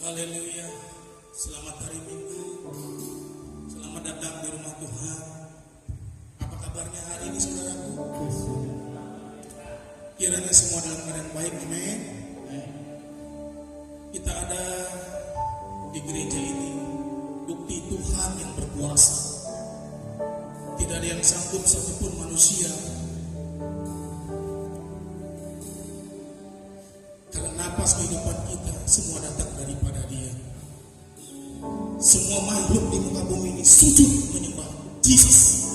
Haleluya. Selamat hari Minggu. Selamat datang di rumah Tuhan. Apa kabarnya hari ini saudaraku? Kiranya semua dalam keadaan baik, amin. Kita ada di gereja ini bukti Tuhan yang berkuasa. Tidak ada yang sanggup satupun manusia. Karena napas kehidupan kita semua datang daripada Dia. Semua makhluk di muka bumi ini sujud menyembah Yesus.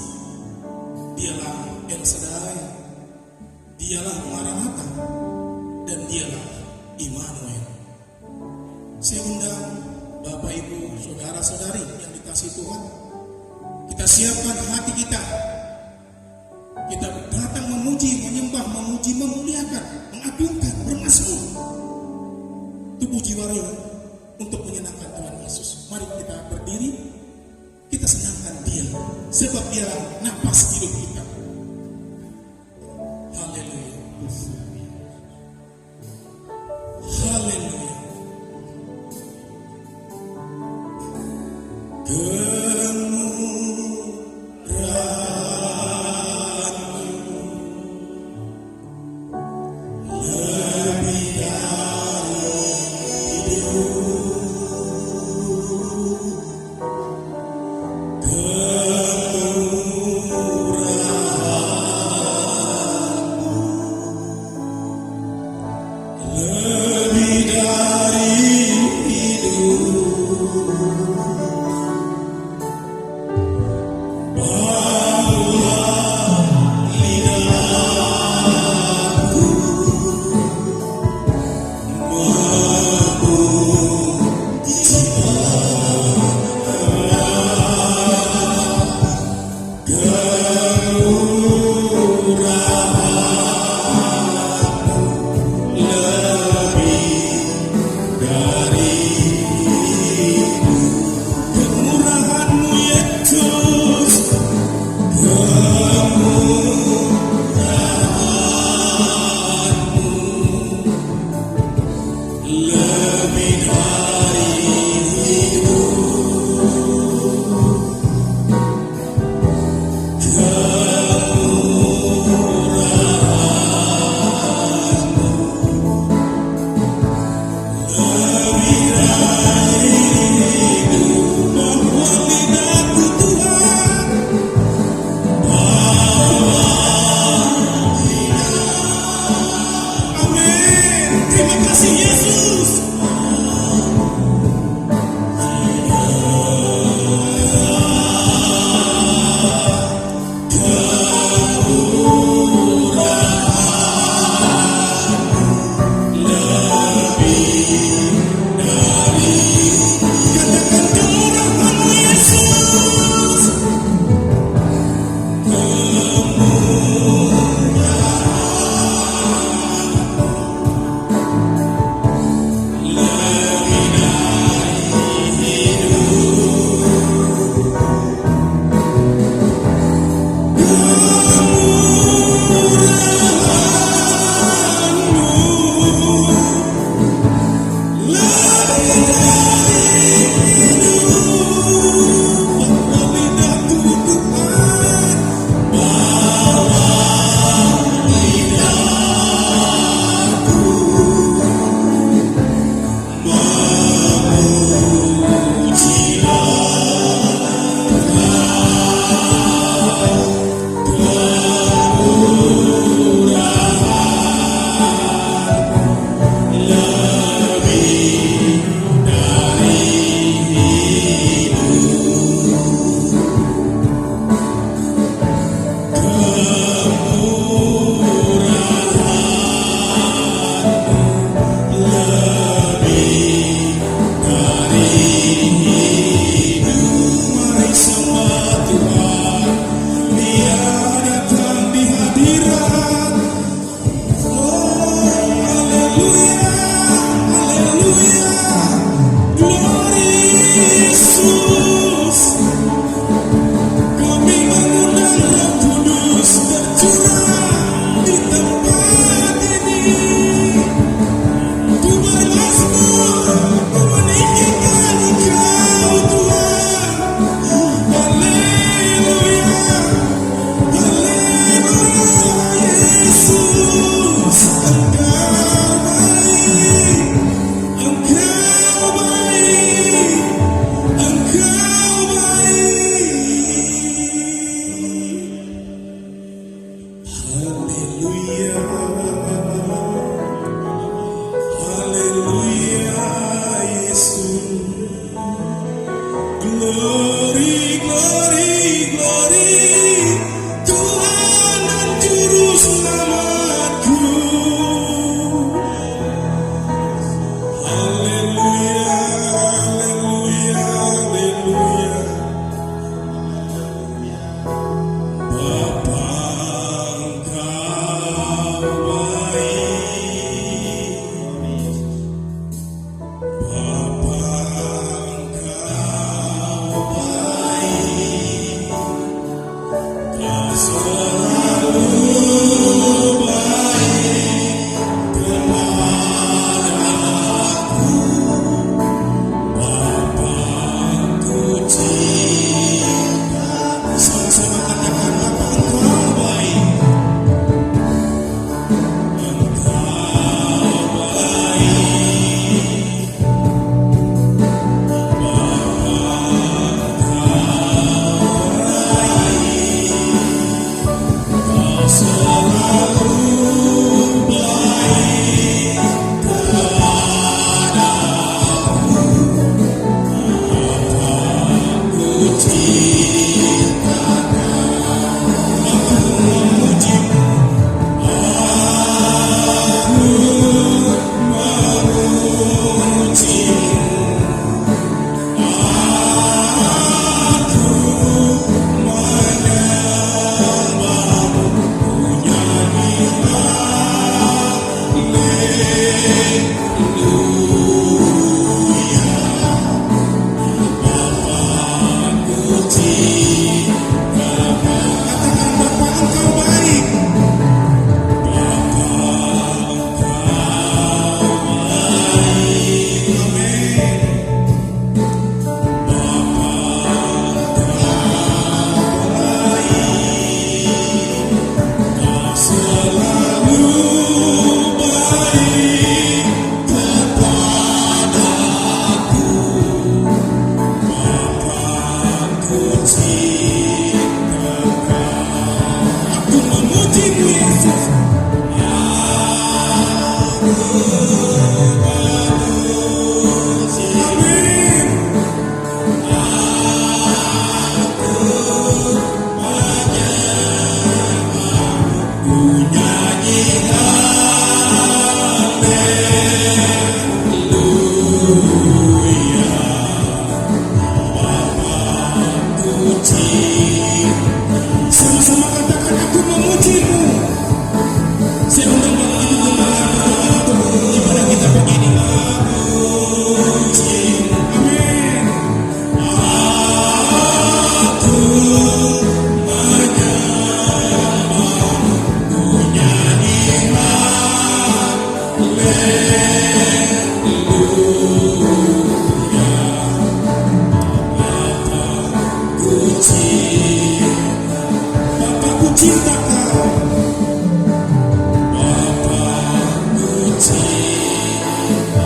Dialah El Shaddai, Dialah Maranatha, dan Dialah Immanuel. Saya undang Bapak Ibu, saudara-saudari yang dikasihi Tuhan, kita siapkan hati kita. Kita datang memuji, menyembah, memuji, memuliakan, mengagungkan, bermazmur. Tubuh jiwa roh untuk menyenangkan Tuhan Yesus. Mari kita berdiri, kita senangkan Dia, sebab Dia napas hidup kita. Haleluya. Haleluya. Haleluya Yesus. Glory, glory, glory, Tuhan dan Juru Selamatku. Haleluya, haleluya, haleluya. Bapa Engkau baik, Bapa Engkau baik, Kau selalu baik kepadaku. Bapakku cinta, sama-sama katakan Bapa Engkau baik, Engkau baik, Kau selalu baik kepadaku. Ku cintakan, aku memujimu, aku memujimu, aku menyembahmu, ku nyanyi haleluya. Bapakku cintakan, katakan Bapa Engkau baik, Bapa Engkau baik, amin. Bapa Engkau baik, Kau selalu baik kepadaku. Bapakku cintakan, aku memujimu Yesus. Aku memuji, amin. Aku menyembahmu, ku nyanyi haleluya. Bapakku cinta, sama-sama katakan aku memujimu. Saya undang Bapak Ibu Gembala untuk ibadah kita begini. Memuji, amin. Aku menyembahmu, ku nyanyi haleluya. Bapakku cinta, Bapakku cinta kau, Bapakku cinta.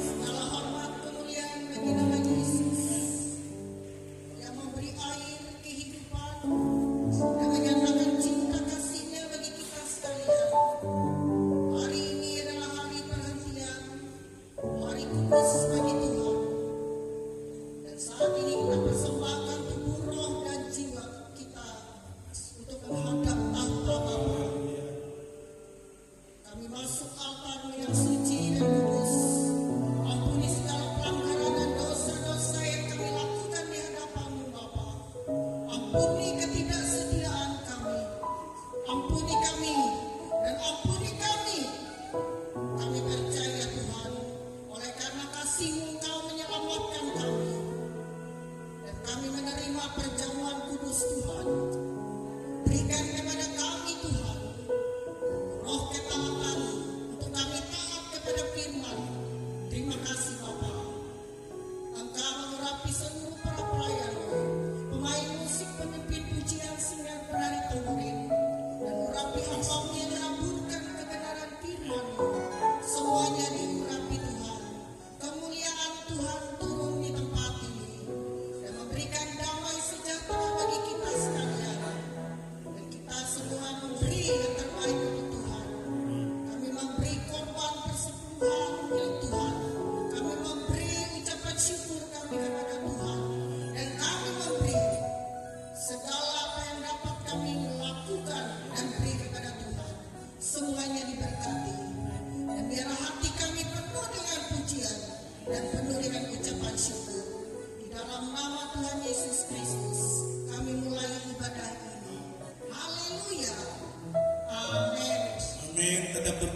Segala hormat kemuliaan bagi nama Yesus yang memberi air kehidupan dan menyatakan cinta kasih-Nya bagi kita sekalian. Hari ini adalah hari perhentian, hari kudus bagi Tuhan. Dan saat ini kita persembahkan tubuh, roh, dan jiwa kita untuk menghadap tahta Bapa. Kami masuk altar yang suci dan kudus. Ampuni segala pelanggaran dan dosa-dosa yang kami lakukan di hadapan-Mu, Bapa. Ampuni ketidaksetiaan kami. Ampuni kami dan ampuni kami. Kami percaya Tuhan, oleh karena kasih-Mu Engkau menyelamatkan kami. Dan kami menerima perjamuan kudus Tuhan. Berikan kepada kami Tuhan roh ketaatan untuk kami taat kepada firman. Terima kasih Bapa. Engkau mengurapi seluruh para pelayan, pemain musik, pemimpin pujian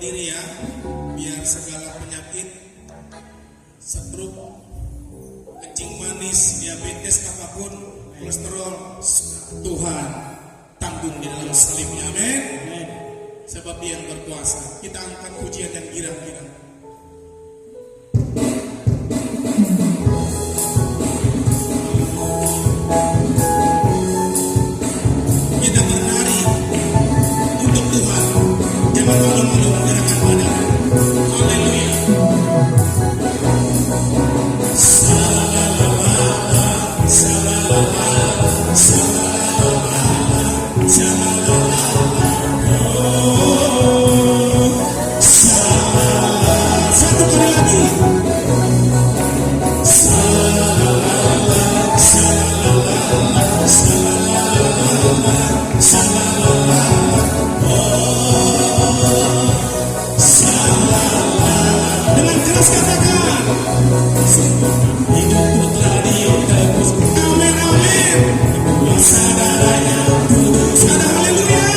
berdiri ya, biar segala penyakit, stroke, kencing manis, diabetes, apapun, kolesterol, Tuhan tanggung di dalam salibnya, amin. Sebab Dia yang berkuasa. Kita angkat pujian yang girang-girang. Kita bernari untuk Tuhan. Jangan malu-malu menggerakkan badan. Haleluya. Satu kali lagi. Dengan keras katakan, hidupku telah ditebus. Amin, amin. Saudara yang kudus, haleluya.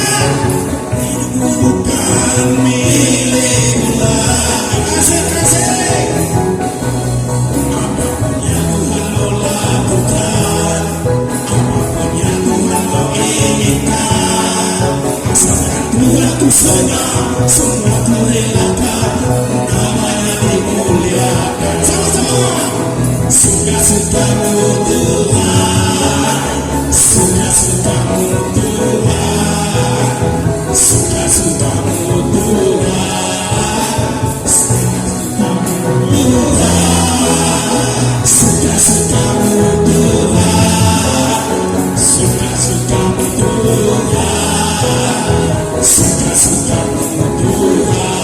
Hidupku bukan milikku lagi. Kasih. Apapun yang Tuhan mau lakukan, apapun yang Tuhan mau inginkan, asalkan Tuhan ku senang, semua ku relakan, namanya dimuliakan. Sama-sama. Suka-sukamu Tuhan, suka-sukamu Tuhan, suka-sukamu Tuhan, suka-sukamu Tuhan, suka-sukamu Tuhan, suka-sukamu Tuhan,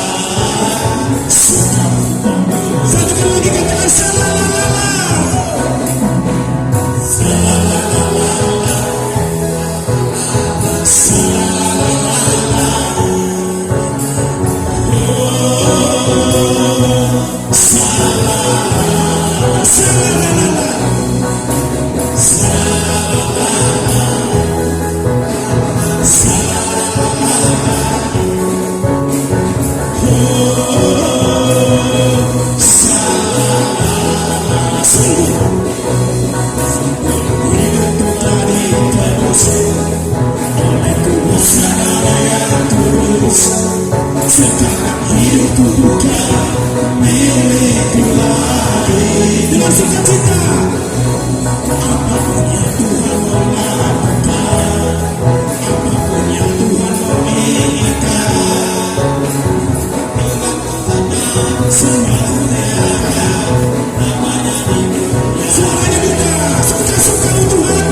suka-sukamu. Satu kali lagi katakan salah. Sekarang hidupku bukan milikku lagi. Dengan sukacita, apapun yang Tuhan mau lakukan, apapun yang Tuhan mau inginkan, semua relakan, namanya dimuliakan. Suaranya buka, suka-sukamu Tuhan,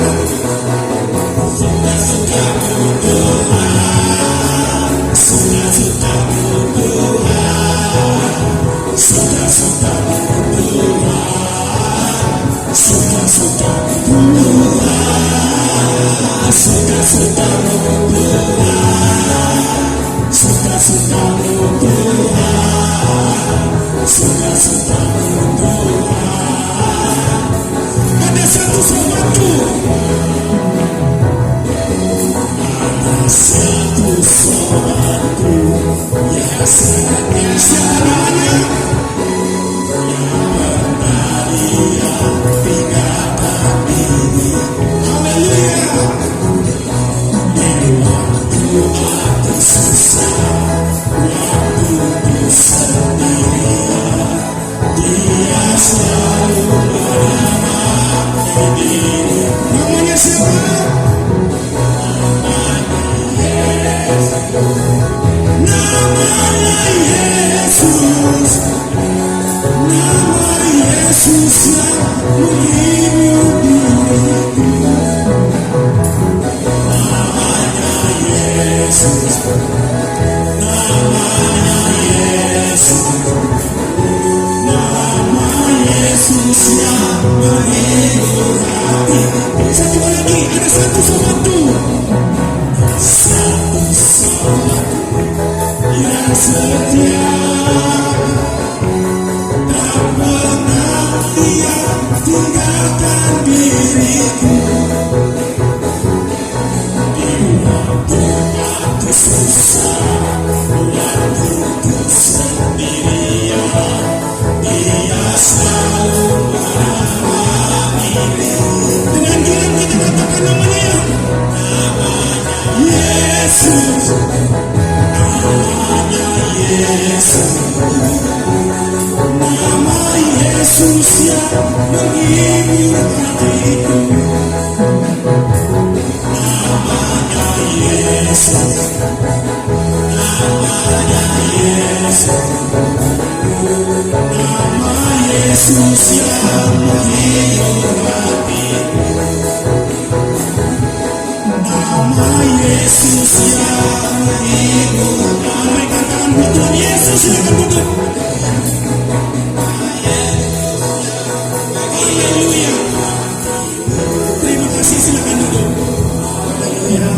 suka-sukamu Tuhan, suka-sukamu Tuhan, suka-sukamu Tuhan, suka-sukamu Tuhan, suka-sukamu Tuhan, suka-sukamu Tuhan, suka-sukamu Tuhan. Ada satu sobatku, ada satu sobatku yang sangat seadanya, yang benar yang tinggalkan diri. Haleluya. Di waktu aku susah, waktu ku sendirian, Dia selalu menemani diri. Namanya siapa? Namanya Yesus, nama Yesus yang menghibur diriku. Namanya Yesus, namanya Yesus, nama Yesus yang menghibur hati. Satu lagi, ada satu sobatku, satu sobatku yang setia, tak pernah Dia tinggalkan diriku. Di waktu aku susah, waktu ku Yesus yang menghibur hati, nama Yesus yang menghibur. Lambaikan tangan buat Tuhan Yesus, silakan duduk. Haleluya. Terima kasih, silakan duduk. Haleluya.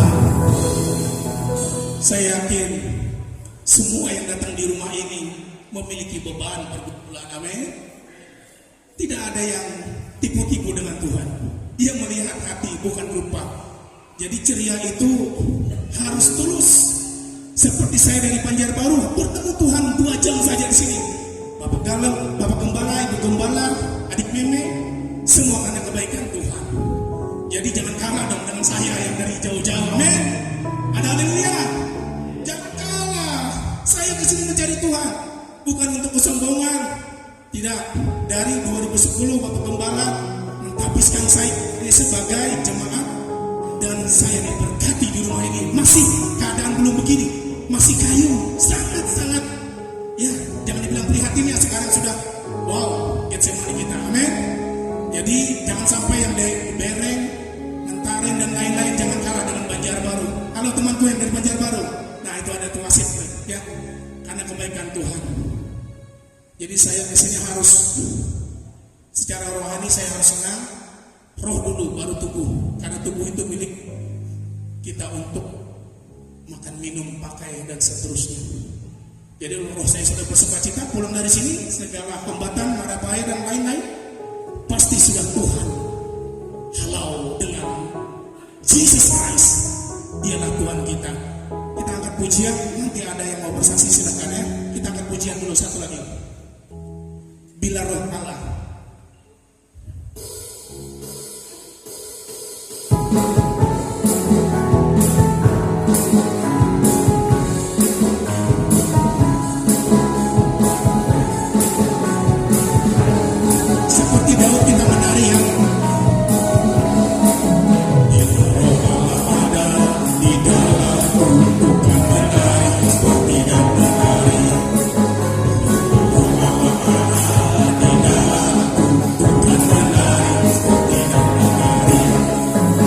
Saya yakin semua yang datang di rumah ini memiliki beban pergumulan. Amin. Tidak ada yang tipu-tipu dengan Tuhan. Dia melihat hati bukan rupa. Jadi ceria itu harus tulus. Seperti saya dari Banjarbaru bertemu Tuhan 2 jam saja di sini. Bapak Galem, Bapak Gembala, Ibu Gembala, adik Meme, semua karena kebaikan Tuhan. Jadi jangan kalah dong dengan saya yang dari jauh-jauh. Amin. Ada haleluya. Jangan kalah. Saya kesini mencari Tuhan, bukan untuk kesombongan. Tidak. Dari 2010 Bapak Gembala menghabiskan saya ini sebagai jemaat, dan saya diberkati di rumah ini. Masih keadaan belum begini, masih kayu, sangat-sangat ya, jangan dibilang prihatin ya, sekarang sudah wow, Getsemani kita. Amin. Jadi jangan sampai yang dari Bereng, Mentaren dan lain-lain jangan kalah dengan Banjarbaru. Kalau temanku yang dari Banjarbaru, nah itu ada tuasit ya, karena kebaikan Tuhan. Jadi saya kesini harus secara rohani, saya harus senang. Roh dulu baru tubuh, karena tubuh itu milik kita untuk makan, minum, pakai dan seterusnya. Jadi roh saya sudah bersukacita pulang dari sini, segala hambatan, mara bahaya dan lain-lain pasti sudah Tuhan halau dengan Jesus Christ. Dialah Tuhan kita. Kita angkat pujian, nanti ada yang mau bersaksi silakan ya. Kita angkat pujian dulu satu lagi. Bila Roh Allah. Seperti Daud kita menari ya. Bila Roh Allah ada di dalamku, bukan menari seperti Daud menari. Roh Allah ada di dalamku, bukan menari seperti Daud menari.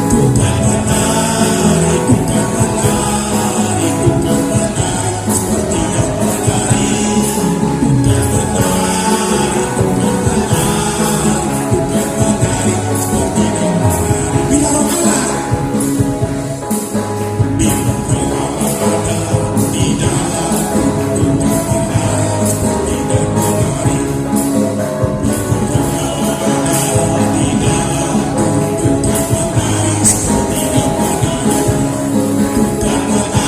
Bukan menari, bukan menari, bukan menari seperti Daud menari. Bukan menari, bukan menari, bukan menari seperti Daud menari. Bila Roh Allah, bila Roh Allah ada di dalamku, bukan menari seperti Daud menari. Bila Roh Allah ada di dalamku, bukan menari seperti Daud menari. Bukan menari,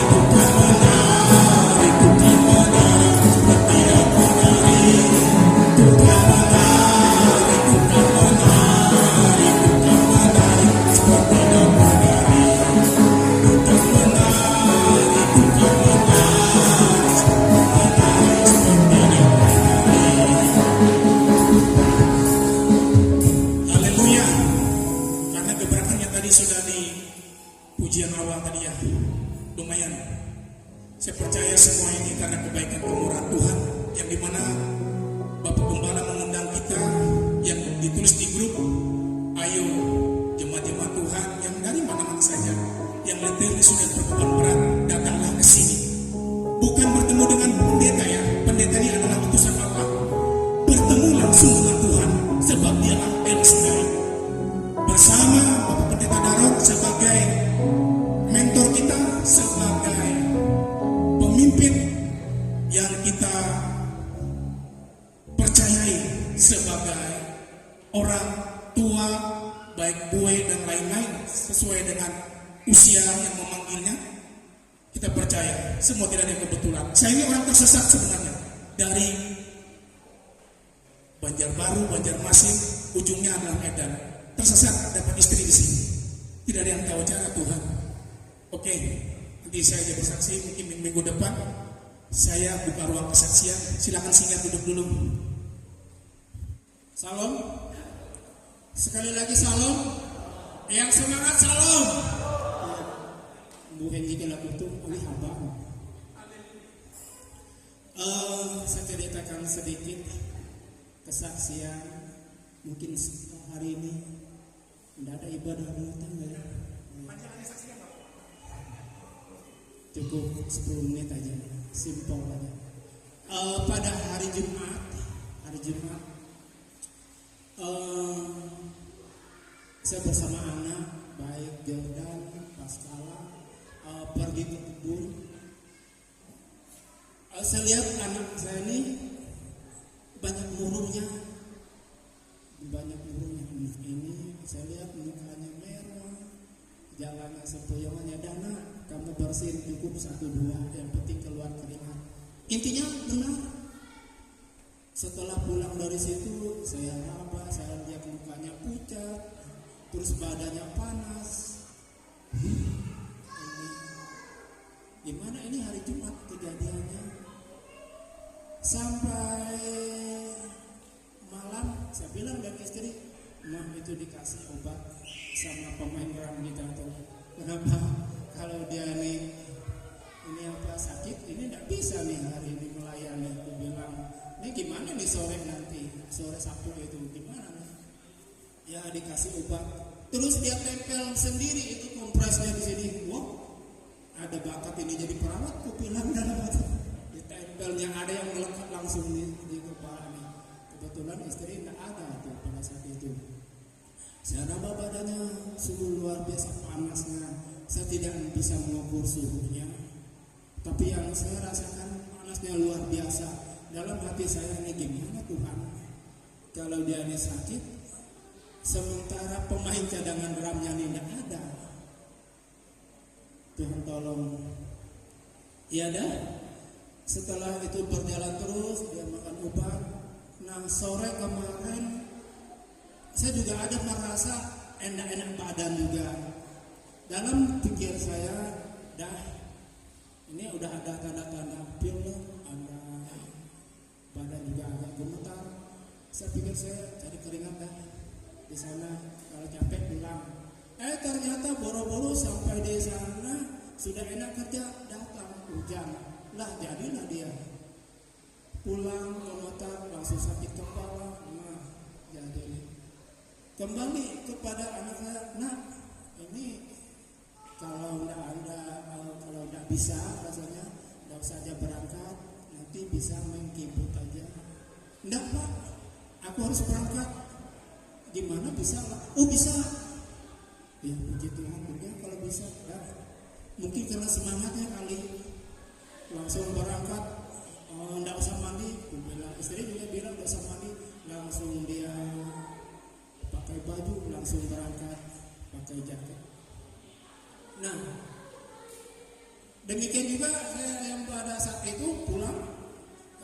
bukan menari, bukan menari seperti Daud menari. Bukan menari, bukan menari, bukan menari seperti Daud menari. Bukan menari, bukan menari seperti Daud menari. Haleluya. Karena gebrakannya tadi sudah di pujian awal tadi ya, lumayan. Saya percaya semua ini karena kebaikan kemurahan Tuhan, yang dimana Bapak Gembala mengundang kita, yang ditulis di grup. Ayo jemaat-jemaat Tuhan yang dari mana-mana saja, yang letih sudah berbeban berat, datanglah ke sini. Bukan bertemu dengan pendeta ya, pendeta ini adalah utusan Allah. Bertemu langsung dengan Tuhan, sebab dialah El Shaddai. Bersama Bapak Pendeta Darok sebagai mentor kita, sebagai pemimpin yang kita percayai, sebagai orang tua, baik bue dan lain-lain, sesuai dengan usia yang memanggilnya. Kita percaya, semua tidak ada yang kebetulan. Saya ini orang tersesat sebenarnya, dari Banjarbaru, Banjarmasin, ujungnya adalah Medan. Tersesat dapat istri di sini. Tidak ada yang tahu cara Tuhan. Oke, nanti saya jadi saksi mungkin minggu depan. Saya buka ruang kesaksian. Silakan singgah duduk dulu. Salam. Sekali lagi salam. Yang semangat salam. Bu kesaksian. Mungkin hari ini tidak ada ibadah rumah tangga ya. Cukup 10 menit aja, simpel aja. Pada hari Jumat, saya bersama anak, baik Jordan, Pascala, pergi ke kebun. Saya lihat anak saya ini banyak murungnya. Ini saya lihat mukanya merah, jalannya sempoyongannya. Dana, kamu bersihin cukup 1-2, yang penting keluar keringat. Intinya benar. Setelah pulang dari situ, saya raba, saya lihat mukanya pucat, terus badannya panas. Gimana ini hari Jumat kejadiannya? Sampai malam saya bilang dari istri, "Mah, itu dikasih obat sama pemain drum kita tuh. Kenapa? Kalau dia ini sakit, ini tidak bisa nih hari ini melayani." Aku bilang, "Ini gimana nih sore nanti, sore Sabtu itu gimana nih?" Ya dikasih obat, terus dia tempel sendiri itu kompresnya di sini. Wah, ada bakat ini jadi perawat. Aku bilang dalam hati, ditempelnya ada yang melekat langsung di kepala nih. Kebetulan istri tidak ada tuh pada saat itu. Saya raba badannya, sungguh luar biasa panasnya. Saya tidak bisa mengukur suhunya, tapi yang saya rasakan panasnya luar biasa. Dalam hati saya, ini gimana Tuhan, kalau dia ini sakit, sementara pemain cadangan drumnya ini tidak ada. Tuhan tolong. Ya dah. Setelah itu berjalan terus, dia makan obat. Nah, sore kemarin saya juga ada merasa enak-enak badan juga. Dalam pikir saya, ini udah ada tanda-tanda pil, ada badan juga agak gemetar. Saya pikir saya cari keringat di sana, kalau capek pulang. Ternyata boro-boro sampai di sana sudah enak kerja, datang hujan. Lah jadilah dia pulang gemetar, langsung sakit kepala. Nah, jadi kembali kepada anak saya. Nah, ini kalau tidak bisa rasanya, tidak usah aja berangkat, nanti bisa main keyboard aja. Enggak Pak, aku harus berangkat. Gimana bisa? Oh bisa. Ya puji Tuhan juga kalau bisa. Mungkin karena semangatnya kali, langsung berangkat. Enggak usah mandi. Istri juga bilang enggak usah mandi, langsung dia pakai baju, langsung berangkat pakai jaket. Nah, demikian juga saya yang pada saat itu pulang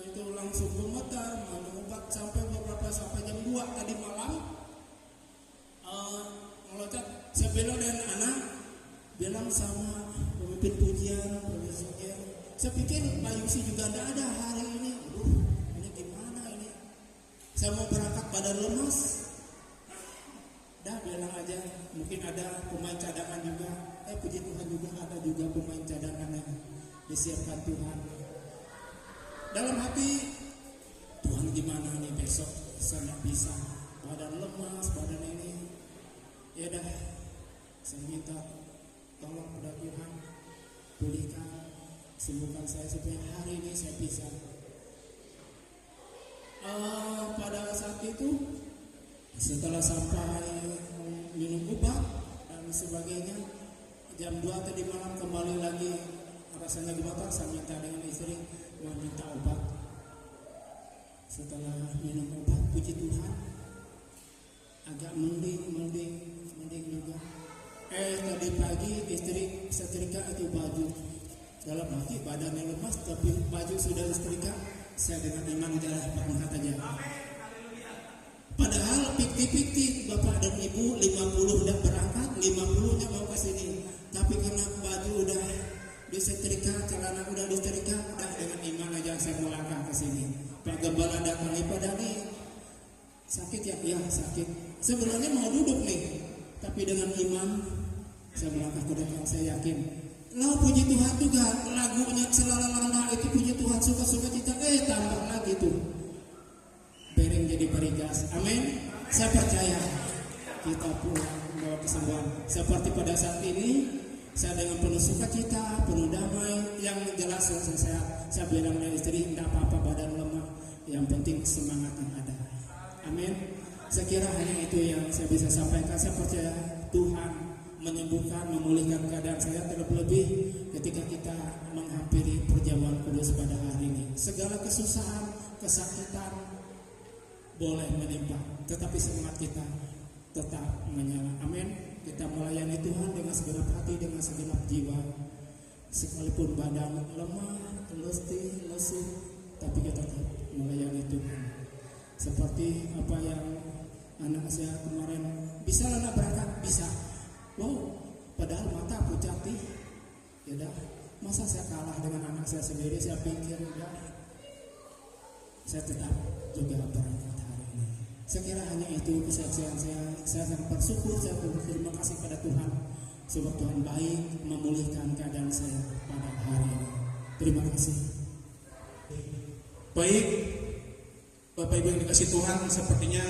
itu langsung gemetar, minum obat sampai jam 2 tadi malam. Melocot, saya bilang dengan anak, bilang sama pemimpin pujian, saya pikir Pak Yusi juga tidak ada hari ini. Ini gimana ini? Saya mau berangkat badan lemas. Bilang aja, mungkin ada pemain cadangan juga. Puji Tuhan juga ada juga pemain cadangan yang disiapkan Tuhan. Dalam hati, Tuhan gimana nih besok? Saya tidak bisa. Badan lemas, badan ini. Ya dah, saya minta tolong pada Tuhan, pulihkan, sembuhkan saya supaya hari ini saya bisa. Pada saat itu, setelah sampai minum obat dan sebagainya, jam 2 tadi malam kembali lagi rasanya gemetar. Saya minta dengan istri mau minta obat. Setelah minum obat, puji Tuhan, agak mending juga. Tadi pagi istri setrika itu baju. Dalam hati badannya lemas, tapi baju sudah setrika. Saya dengan iman jalan berangkat aja. Padahal pikti bapak dan ibu 50 udah berangkat, 50-nya mau ke sini. Tapi karena baju udah disetrika, celana udah disetrika, udah dengan iman aja saya melangkah ke sini. Pak Gembala datang, Pak Dani sakit ya? Ya sakit. Sebenarnya mau duduk nih, tapi dengan iman saya melangkah ke depan. Saya yakin. Lah puji Tuhan juga lagunya Selalala itu puji Tuhan suka-suka cita. Tambah lagi tuh. Bereng jadi jelas. Amin. Saya percaya kita pulang membawa kesembuhan. Seperti pada saat ini, saya dengan penuh sukacita, penuh damai, yang jelas saya bilang dengan istri, tidak apa-apa badan lemah, yang penting semangat yang ada. Amin. Saya kira hanya itu yang saya bisa sampaikan. Saya percaya Tuhan menyembuhkan, memulihkan keadaan saya, terlebih ketika kita menghampiri perjamuan kudus pada hari ini. Segala kesusahan, kesakitan boleh menimpa, tetapi semangat kita tetap menyala. Amin. Kita melayani Tuhan dengan segenap hati, dengan segenap jiwa. Sekalipun badan lemah, letih, lesu, tapi kita tetap melayani Tuhan. Seperti apa yang anak saya kemarin, bisa lah berangkat, bisa. Wow, padahal mata aku cantik. Ya dah, masa saya kalah dengan anak saya sendiri? Saya pikir udah, saya tetap juga berangkat hari ini. Saya kira hanya itu kesaksian saya. Saya sangat bersyukur, saya berterima kasih pada Tuhan, sebab Tuhan baik memulihkan keadaan saya pada hari ini. Terima kasih. Baik, Bapak Ibu yang dikasih Tuhan, sepertinya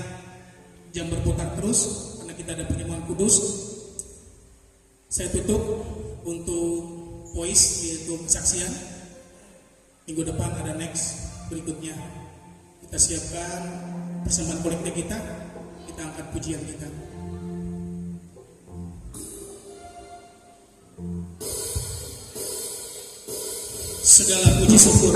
jam berputar terus karena kita ada perjamuan kudus. Saya tutup untuk voice, yaitu kesaksian. Minggu depan ada next berikutnya. Kita siapkan persembahan kolektif kita angkat pujian kita. Segala puji syukur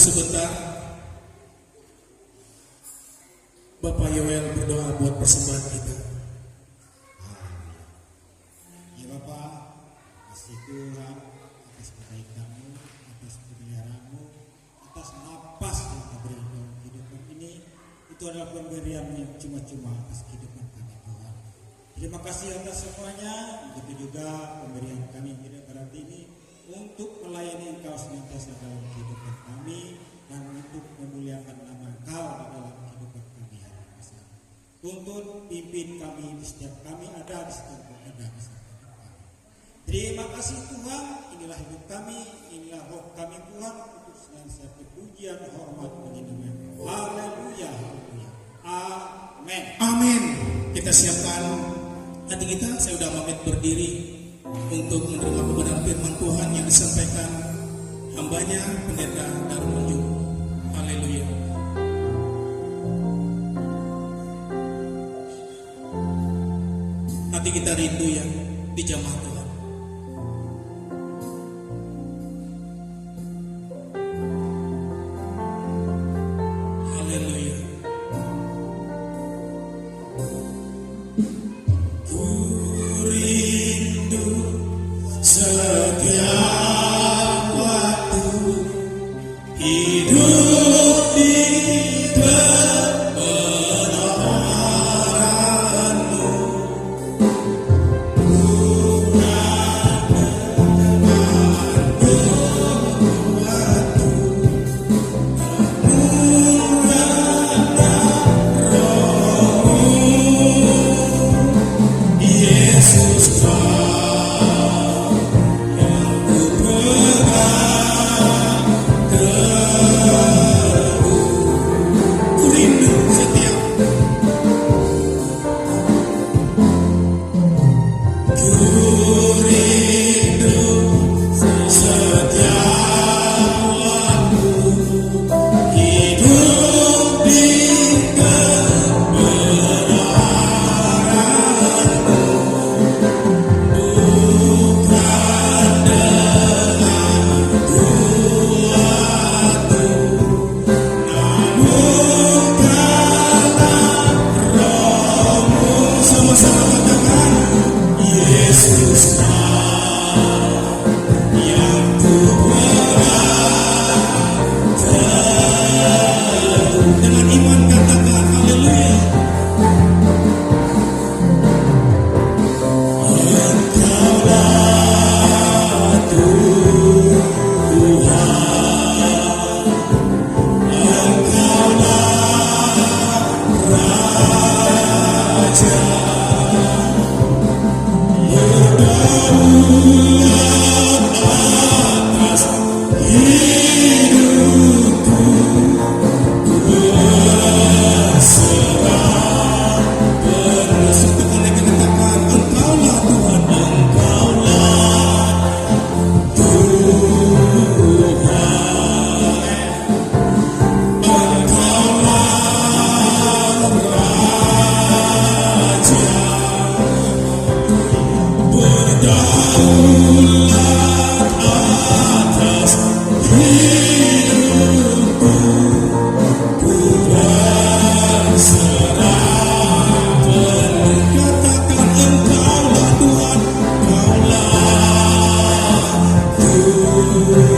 sebentar. Bapak Yoel berdoa buat persembahan kita. Ya Bapak, kasih Tuhan atas kebaikan-Mu, atas pemeliharaan-Mu, atas napas yang Kau beri dalam kehidupan ini. Itu adalah pemberian yang cuma-cuma atas kehidupan kami Tuhan. Terima kasih atas semuanya. Begitu juga pemberian kami yang tidak berarti ini untuk melayani Engkau senantiasa dalam kehidupan kami dan untuk memuliakan nama Engkau di dalam kehidupan kami hari ini. Tuntun pimpin kami di setiap kami ada, di setiap kami ada di setiap kami. Terima kasih Tuhan, inilah hidup kami, inilah roh kami Tuhan, untuk senantiasa pujian, hormat, penginginan. Haleluya, haleluya. Amin. Amin. Kita siapkan hati kita. Saya sudah pamit berdiri untuk menerima kebenaran firman Tuhan yang disampaikan hambanya Pendeta Darmunju. Haleluya. Hati kita rindu ya di jamaah Tuhan. Haleluya. setiap waktu hidup di kebenaran-Mu. Yesus Kau yang ku pegang teguh, ku rindu setiap, ku rindu setiap waktu hidup di sama-sama katakan, Yesus Kau yang ku pegang teguh. Dengan iman katakan haleluya. Engkaulah Tuhan, Engkaulah Raja. Atas hidupku ku berserah penuh. Satu kali katakan, Engkaulah Tuhan, Engkaulah Tuhan, Engkaulah Raja. Berdaulat atas hidupku, ku berserah penuh. Katakan, Engkaulah Tuhan, Engkaulah Tuhan,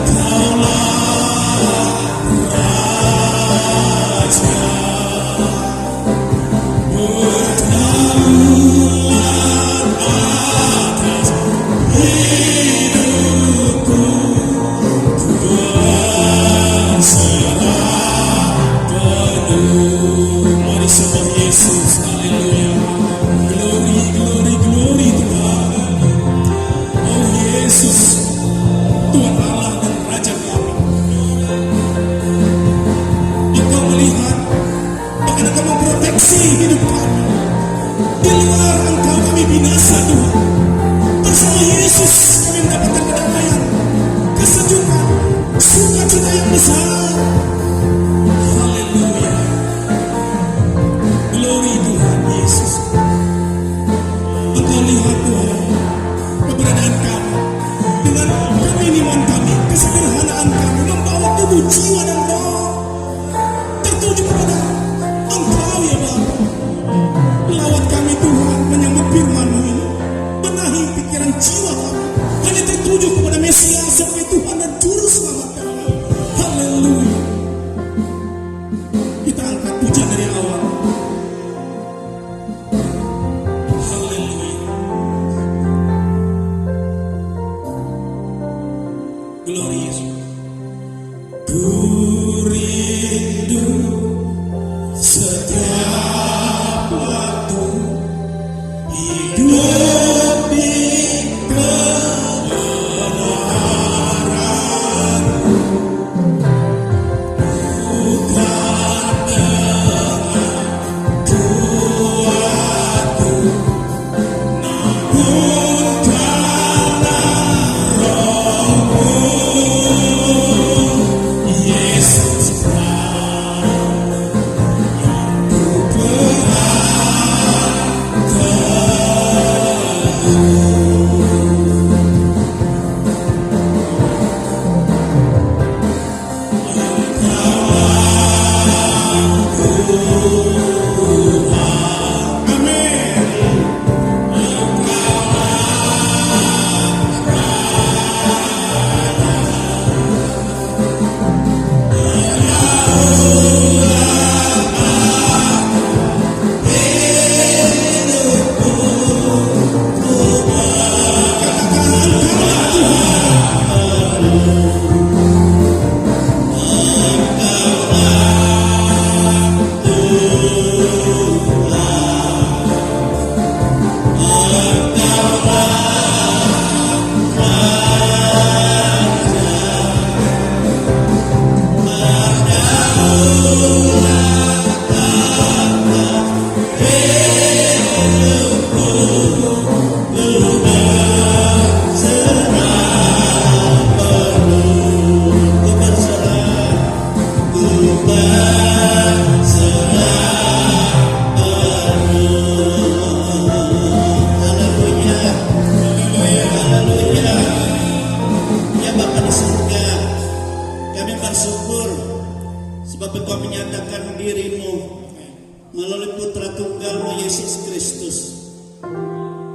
Engkaulah Raja. Atas hidupku ku berserah penuh. Mari sembah Yesus, haleluya. Glory, glory, glory Tuhan. Oh Yesus, Tuhan Allah dan Raja kami. Engkau melihat bahkan Engkau memproteksi hidup kami. Di luar Engkau kami binasa Tuhan. Bersama Yesus kami mendapatkan kedamaian, kesejukan, sukacita yang besar. Haleluya. Glory Tuhan Yesus. Engkau lihat Tuhan keberadaan kami dengan keminiman kami, kesederhanaan kami, membawa tubuh, jiwa dan roh tertuju kepada Engkau ya Bapa. Lawat kami Tuhan menyambut firman-Mu ini, benahi pikiran jiwa kami hanya tertuju kepada Mesias sebagai Tuhan dan Juru Selamat kami. Haleluya. Kita angkat pujian dari awal. Haleluya.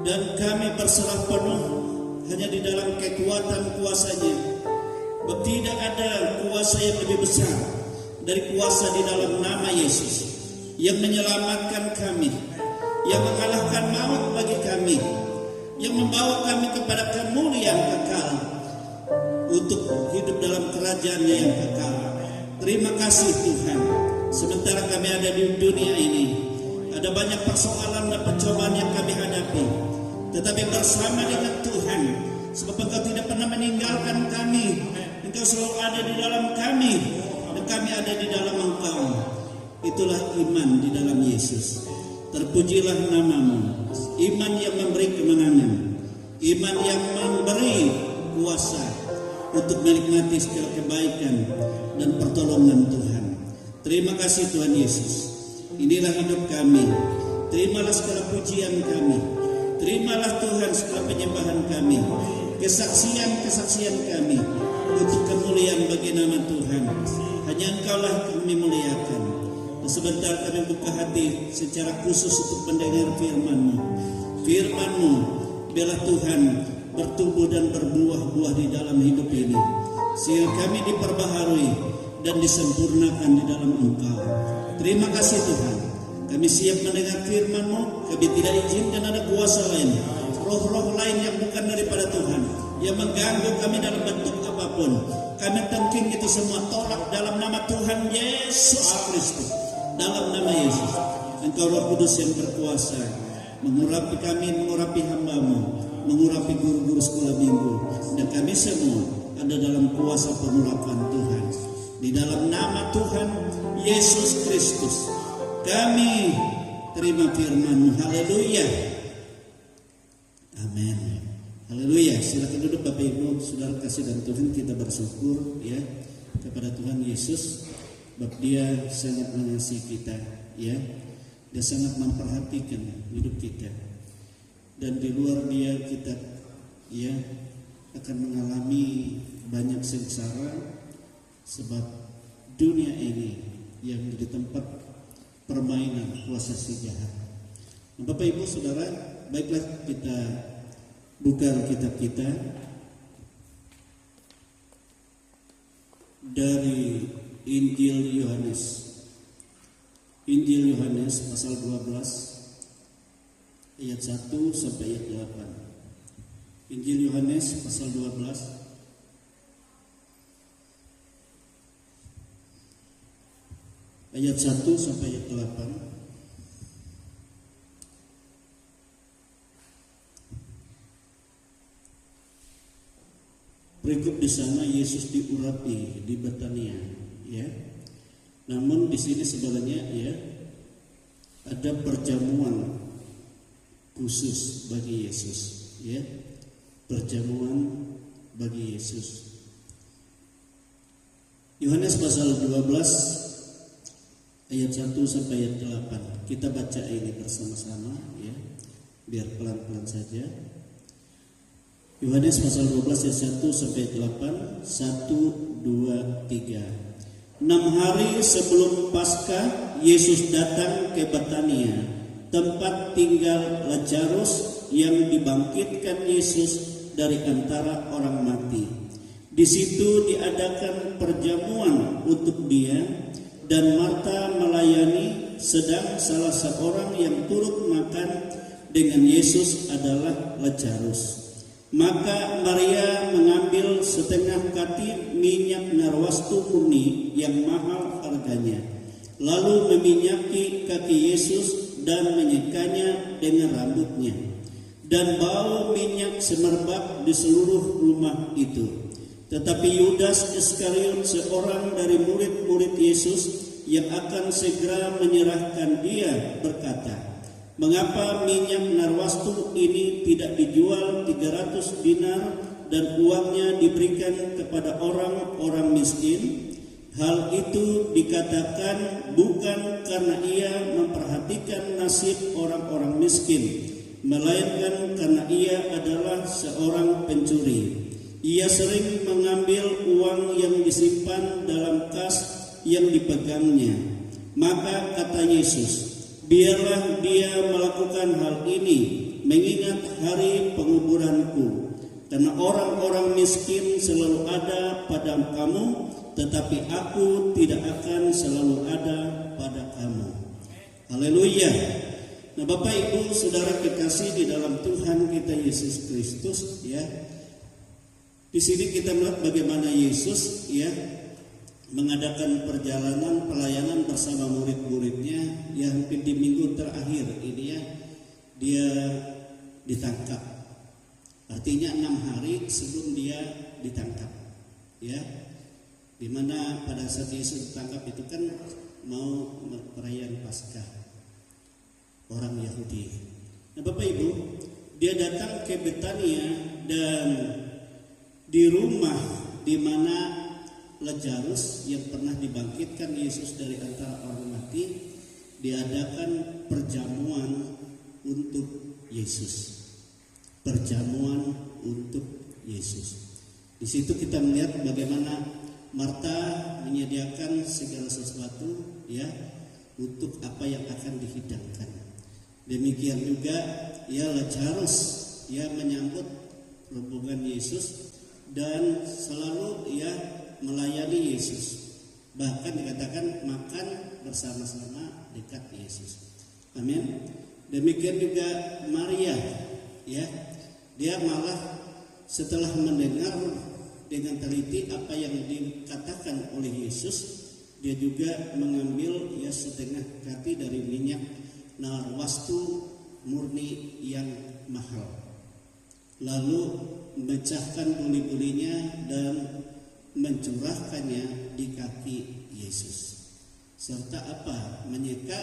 dan kami berserah penuh hanya di dalam kekuatan kuasa-Nya. Tidak ada kuasa yang lebih besar dari kuasa di dalam nama Yesus yang menyelamatkan kami, yang mengalahkan maut bagi kami, yang membawa kami kepada kemuliaan kekal untuk hidup dalam kerajaan-Nya yang kekal. Terima kasih Tuhan. Sementara kami ada di dunia ini, ada banyak persoalan dan pencobaan yang kami hadapi, tetapi bersama dengan Tuhan, sebab Engkau tidak pernah meninggalkan kami. Engkau selalu ada di dalam kami, dan kami ada di dalam Engkau. Itulah iman di dalam Yesus. Terpujilah nama-Mu. Iman yang memberi kemenangan, iman yang memberi kuasa untuk menikmati segala kebaikan dan pertolongan Tuhan. Terima kasih Tuhan Yesus. Inilah hidup kami. Terimalah segala pujian kami. Terimalah Tuhan segala penyembahan kami, kesaksian-kesaksian kami, untuk kemuliaan bagi nama Tuhan. Hanya Engkaulah kami muliakan. Dan sebentar kami buka hati secara khusus untuk mendengar firman-Mu. Firman-Mu, biarlah Tuhan bertumbuh dan berbuah-buah di dalam hidup ini, sehingga kami diperbaharui dan disempurnakan di dalam Engkau. Terima kasih Tuhan. Kami siap mendengar firman-Mu. Kami tidak izinkan ada kuasa lain, roh-roh lain yang bukan daripada Tuhan, yang mengganggu kami dalam bentuk apapun. Kami tengking itu semua, tolak dalam nama Tuhan Yesus Kristus. Dalam nama Yesus, Engkau Roh Kudus yang berkuasa, mengurapi kami, mengurapi hamba-Mu, mengurapi guru-guru sekolah minggu, dan kami semua ada dalam kuasa pengurapan Tuhan. Di dalam nama Tuhan Yesus Kristus, kami terima firman-Mu. Haleluya. Amin. Haleluya. Silakan duduk Bapak Ibu, Saudara kasih dan Tuhan. Kita bersyukur ya kepada Tuhan Yesus, sebab Dia sangat mengasihi kita ya. Dia sangat memperhatikan hidup kita. Dan di luar Dia kita ya akan mengalami banyak sengsara, sebab dunia ini yang menjadi tempat permainan kuasa si jahat. Nah, Bapak Ibu Saudara, baiklah kita buka Alkitab kita dari Injil Yohanes. Injil Yohanes pasal 12 ayat 1 sampai ayat 8. Injil Yohanes pasal 12 ayat 1 sampai ayat 8. Berikut di sana Yesus diurapi di Betania, ya. Namun di sini sebenarnya ya ada perjamuan khusus bagi Yesus, ya. Perjamuan bagi Yesus. Yohanes pasal 12 ayat 1 sampai ayat 8. Kita baca ini bersama-sama ya. Biar pelan-pelan saja. Yohanes pasal 12 ayat 1 sampai 8. 1, 2, 3. 6 hari sebelum Paskah, Yesus datang ke Betania, tempat tinggal Lazarus yang dibangkitkan Yesus dari antara orang mati. Di situ diadakan perjamuan untuk dia, dan Marta melayani, sedang salah seorang yang turut makan dengan Yesus adalah Lazarus. Maka Maria mengambil setengah kati minyak narwastu murni yang mahal harganya, lalu meminyaki kaki Yesus dan menyekanya dengan rambutnya. Dan bau minyak semerbak di seluruh rumah itu. Tetapi Yudas Iskariot, seorang dari murid-murid Yesus yang akan segera menyerahkan dia, berkata, "Mengapa minyak narwastu ini tidak dijual 300 dinar dan uangnya diberikan kepada orang-orang miskin?" Hal itu dikatakan bukan karena ia memperhatikan nasib orang-orang miskin, melainkan karena ia adalah seorang pencuri. Ia sering mengambil uang yang disimpan dalam kas yang dipegangnya. Maka kata Yesus, "Biarlah dia melakukan hal ini, mengingat hari penguburanku. Karena orang-orang miskin selalu ada pada kamu, tetapi aku tidak akan selalu ada pada kamu. Haleluya. Nah, Bapak Ibu Saudara kekasih di dalam Tuhan kita Yesus Kristus, ya. Di sini kita melihat bagaimana Yesus, ya, mengadakan perjalanan pelayanan bersama murid-muridnya yang hampir di minggu terakhir ini, ya, dia ditangkap. Artinya 6 hari sebelum dia ditangkap, ya, dimana pada saat Yesus ditangkap itu kan mau perayaan Paskah orang Yahudi. Nah, Bapak Ibu, dia datang ke Betania dan di rumah di mana Lazarus yang pernah dibangkitkan Yesus dari antara orang mati, diadakan perjamuan untuk Yesus. Perjamuan untuk Yesus. Di situ kita melihat bagaimana Marta menyediakan segala sesuatu, ya, untuk apa yang akan dihidangkan. Demikian juga, ya, Lazarus, ya, menyambut rombongan Yesus dan selalu, ya, melayani Yesus. Bahkan dikatakan makan bersama-sama dekat Yesus. Amin. Demikian juga Maria, ya, dia malah setelah mendengar dengan teliti apa yang dikatakan oleh Yesus, dia juga mengambil, ya, setengah kati dari minyak narwastu murni yang mahal, lalu memecahkan buli-bulinya dan mencurahkannya di kaki Yesus, serta apa, menyeka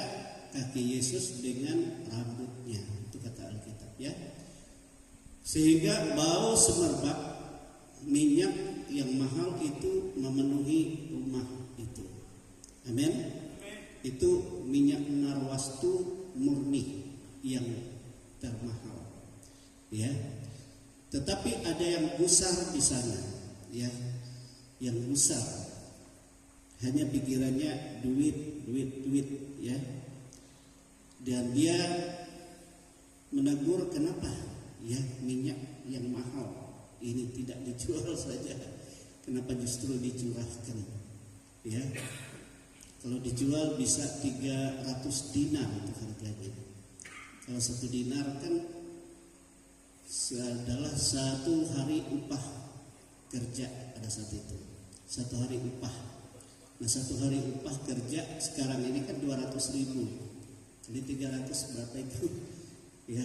kaki Yesus dengan rambutnya. Itu kata Alkitab, ya. Sehingga bau semerbak minyak yang mahal itu memenuhi rumah itu. Amin. Itu minyak narwastu murni yang termahal, ya. Tetapi ada yang gusar di sana, ya, yang gusar, hanya pikirannya duit, ya. Dan dia menegur, kenapa, ya, minyak yang mahal ini tidak dijual saja, kenapa justru dicurahkan, ya. Kalau dijual bisa 300 dinar itu harganya. Kalau 1 dinar kan adalah 1 hari upah kerja pada saat itu. 1 hari upah. Nah, 1 hari upah kerja sekarang ini kan 200.000. Kali 300 berapa itu? Ya,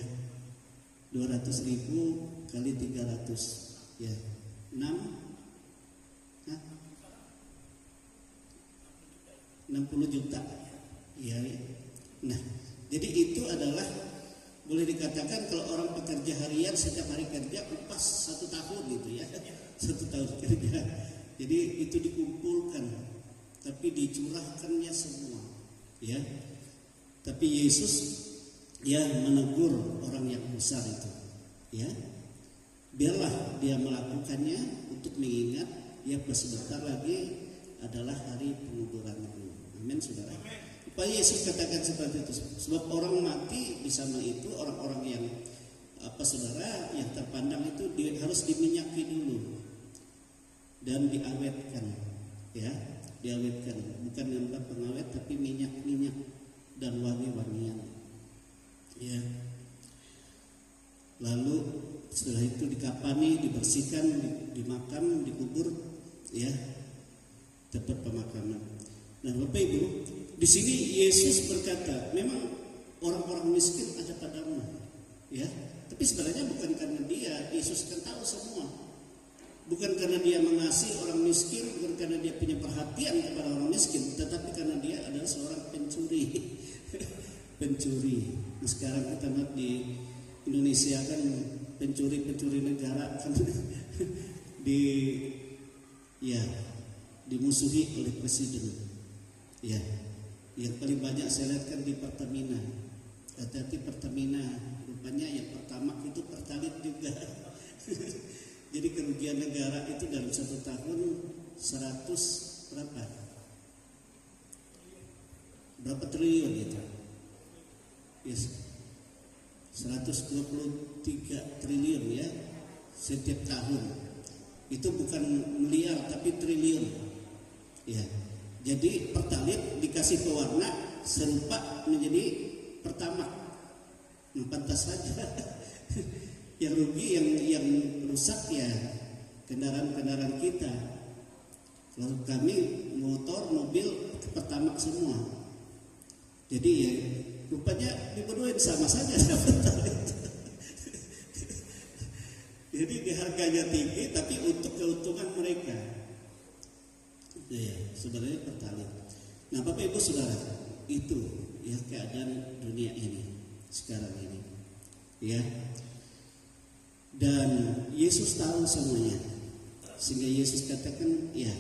200.000 kali 300, ya, 60 juta, ya. Nah, jadi itu adalah boleh dikatakan kalau orang pekerja harian setiap hari kerja upah 1 tahun gitu, ya, 1 tahun kerja. Jadi itu dikumpulkan, tapi dicurahkannya semua, ya. Tapi Yesus, ya, menegur orang yang besar itu, ya, biarlah dia melakukannya untuk mengingat, ya, sebentar lagi adalah hari penguburanku. Amin, saudara. Supaya Yesus katakan seperti itu, sebab orang mati bersama itu orang-orang yang saudara, yang terpandang itu harus diminyaki dulu dan diawetkan, ya, diawetkan, bukan dengan pengawet tapi minyak dan wangi-wangian, ya. Lalu setelah itu dikapani, dibersihkan, dimakam, dikubur, ya, tempat pemakaman. Nah, Bapak Ibu, di sini Yesus berkata, memang orang-orang miskin ada padamu, ya. Tapi sebenarnya bukan karena dia, Yesus kan tahu semua. Bukan karena dia mengasihi orang miskin, bukan karena dia punya perhatian kepada orang miskin, tetapi karena dia adalah seorang pencuri. Pencuri. Nah, sekarang kita lihat di Indonesia kan pencuri negara kan dimusuhi oleh presiden. Ya, yang paling banyak saya lihat kan di Pertamina. Hati-hati Pertamina, rupanya yang pertama itu Pertalit juga. Jadi kerugian negara itu dalam 1 tahun 100 berapa? Berapa triliun gitu? Yes. 120 163 triliun ya setiap tahun. Itu bukan miliar tapi triliun. Ya. Jadi Pertalite dikasih pewarna serupa menjadi Pertamax. Nah, pantas saja yang rugi yang rusak ya kendaraan-kendaraan kita. Kalau kami motor, mobil Pertamax semua. Jadi ya rupanya dibodohin sama saja. Jadi di harganya tinggi tapi untuk keuntungan mereka. Ya, sebenarnya Pertalite. Nah, Bapak Ibu Saudara, itu ya keadaan dunia ini sekarang ini. Ya. Dan Yesus tahu semuanya. Sehingga Yesus katakan, ya,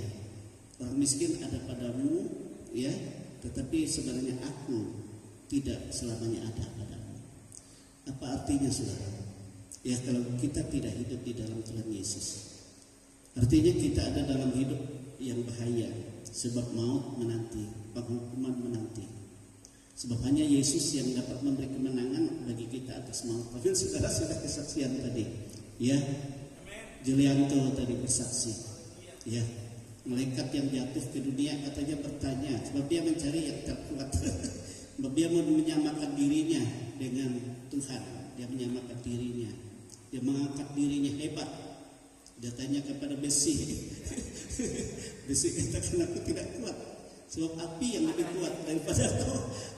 orang miskin ada padamu, ya, tetapi sebenarnya aku tidak selamanya ada padamu. Apa artinya, Saudara? Ya, kalau kita tidak hidup di dalam Tuhan Yesus, artinya kita ada dalam hidup yang bahaya, sebab maut menanti, penghukuman menanti. Sebab hanya Yesus yang dapat memberi kemenangan bagi kita atas maut. Padahal Saudara sudah kesaksian tadi, ya. Julianto tadi bersaksi, ya. Malaikat yang jatuh ke dunia katanya bertanya, sebab dia mencari yang terkuat. Sebab dia mau menyamakan dirinya dengan Tuhan. Dia menyamakan dirinya. Dia mengangkat dirinya hebat. Dia tanya kepada besi. Besi katakan aku tidak kuat. Sebab api yang lebih kuat daripada aku.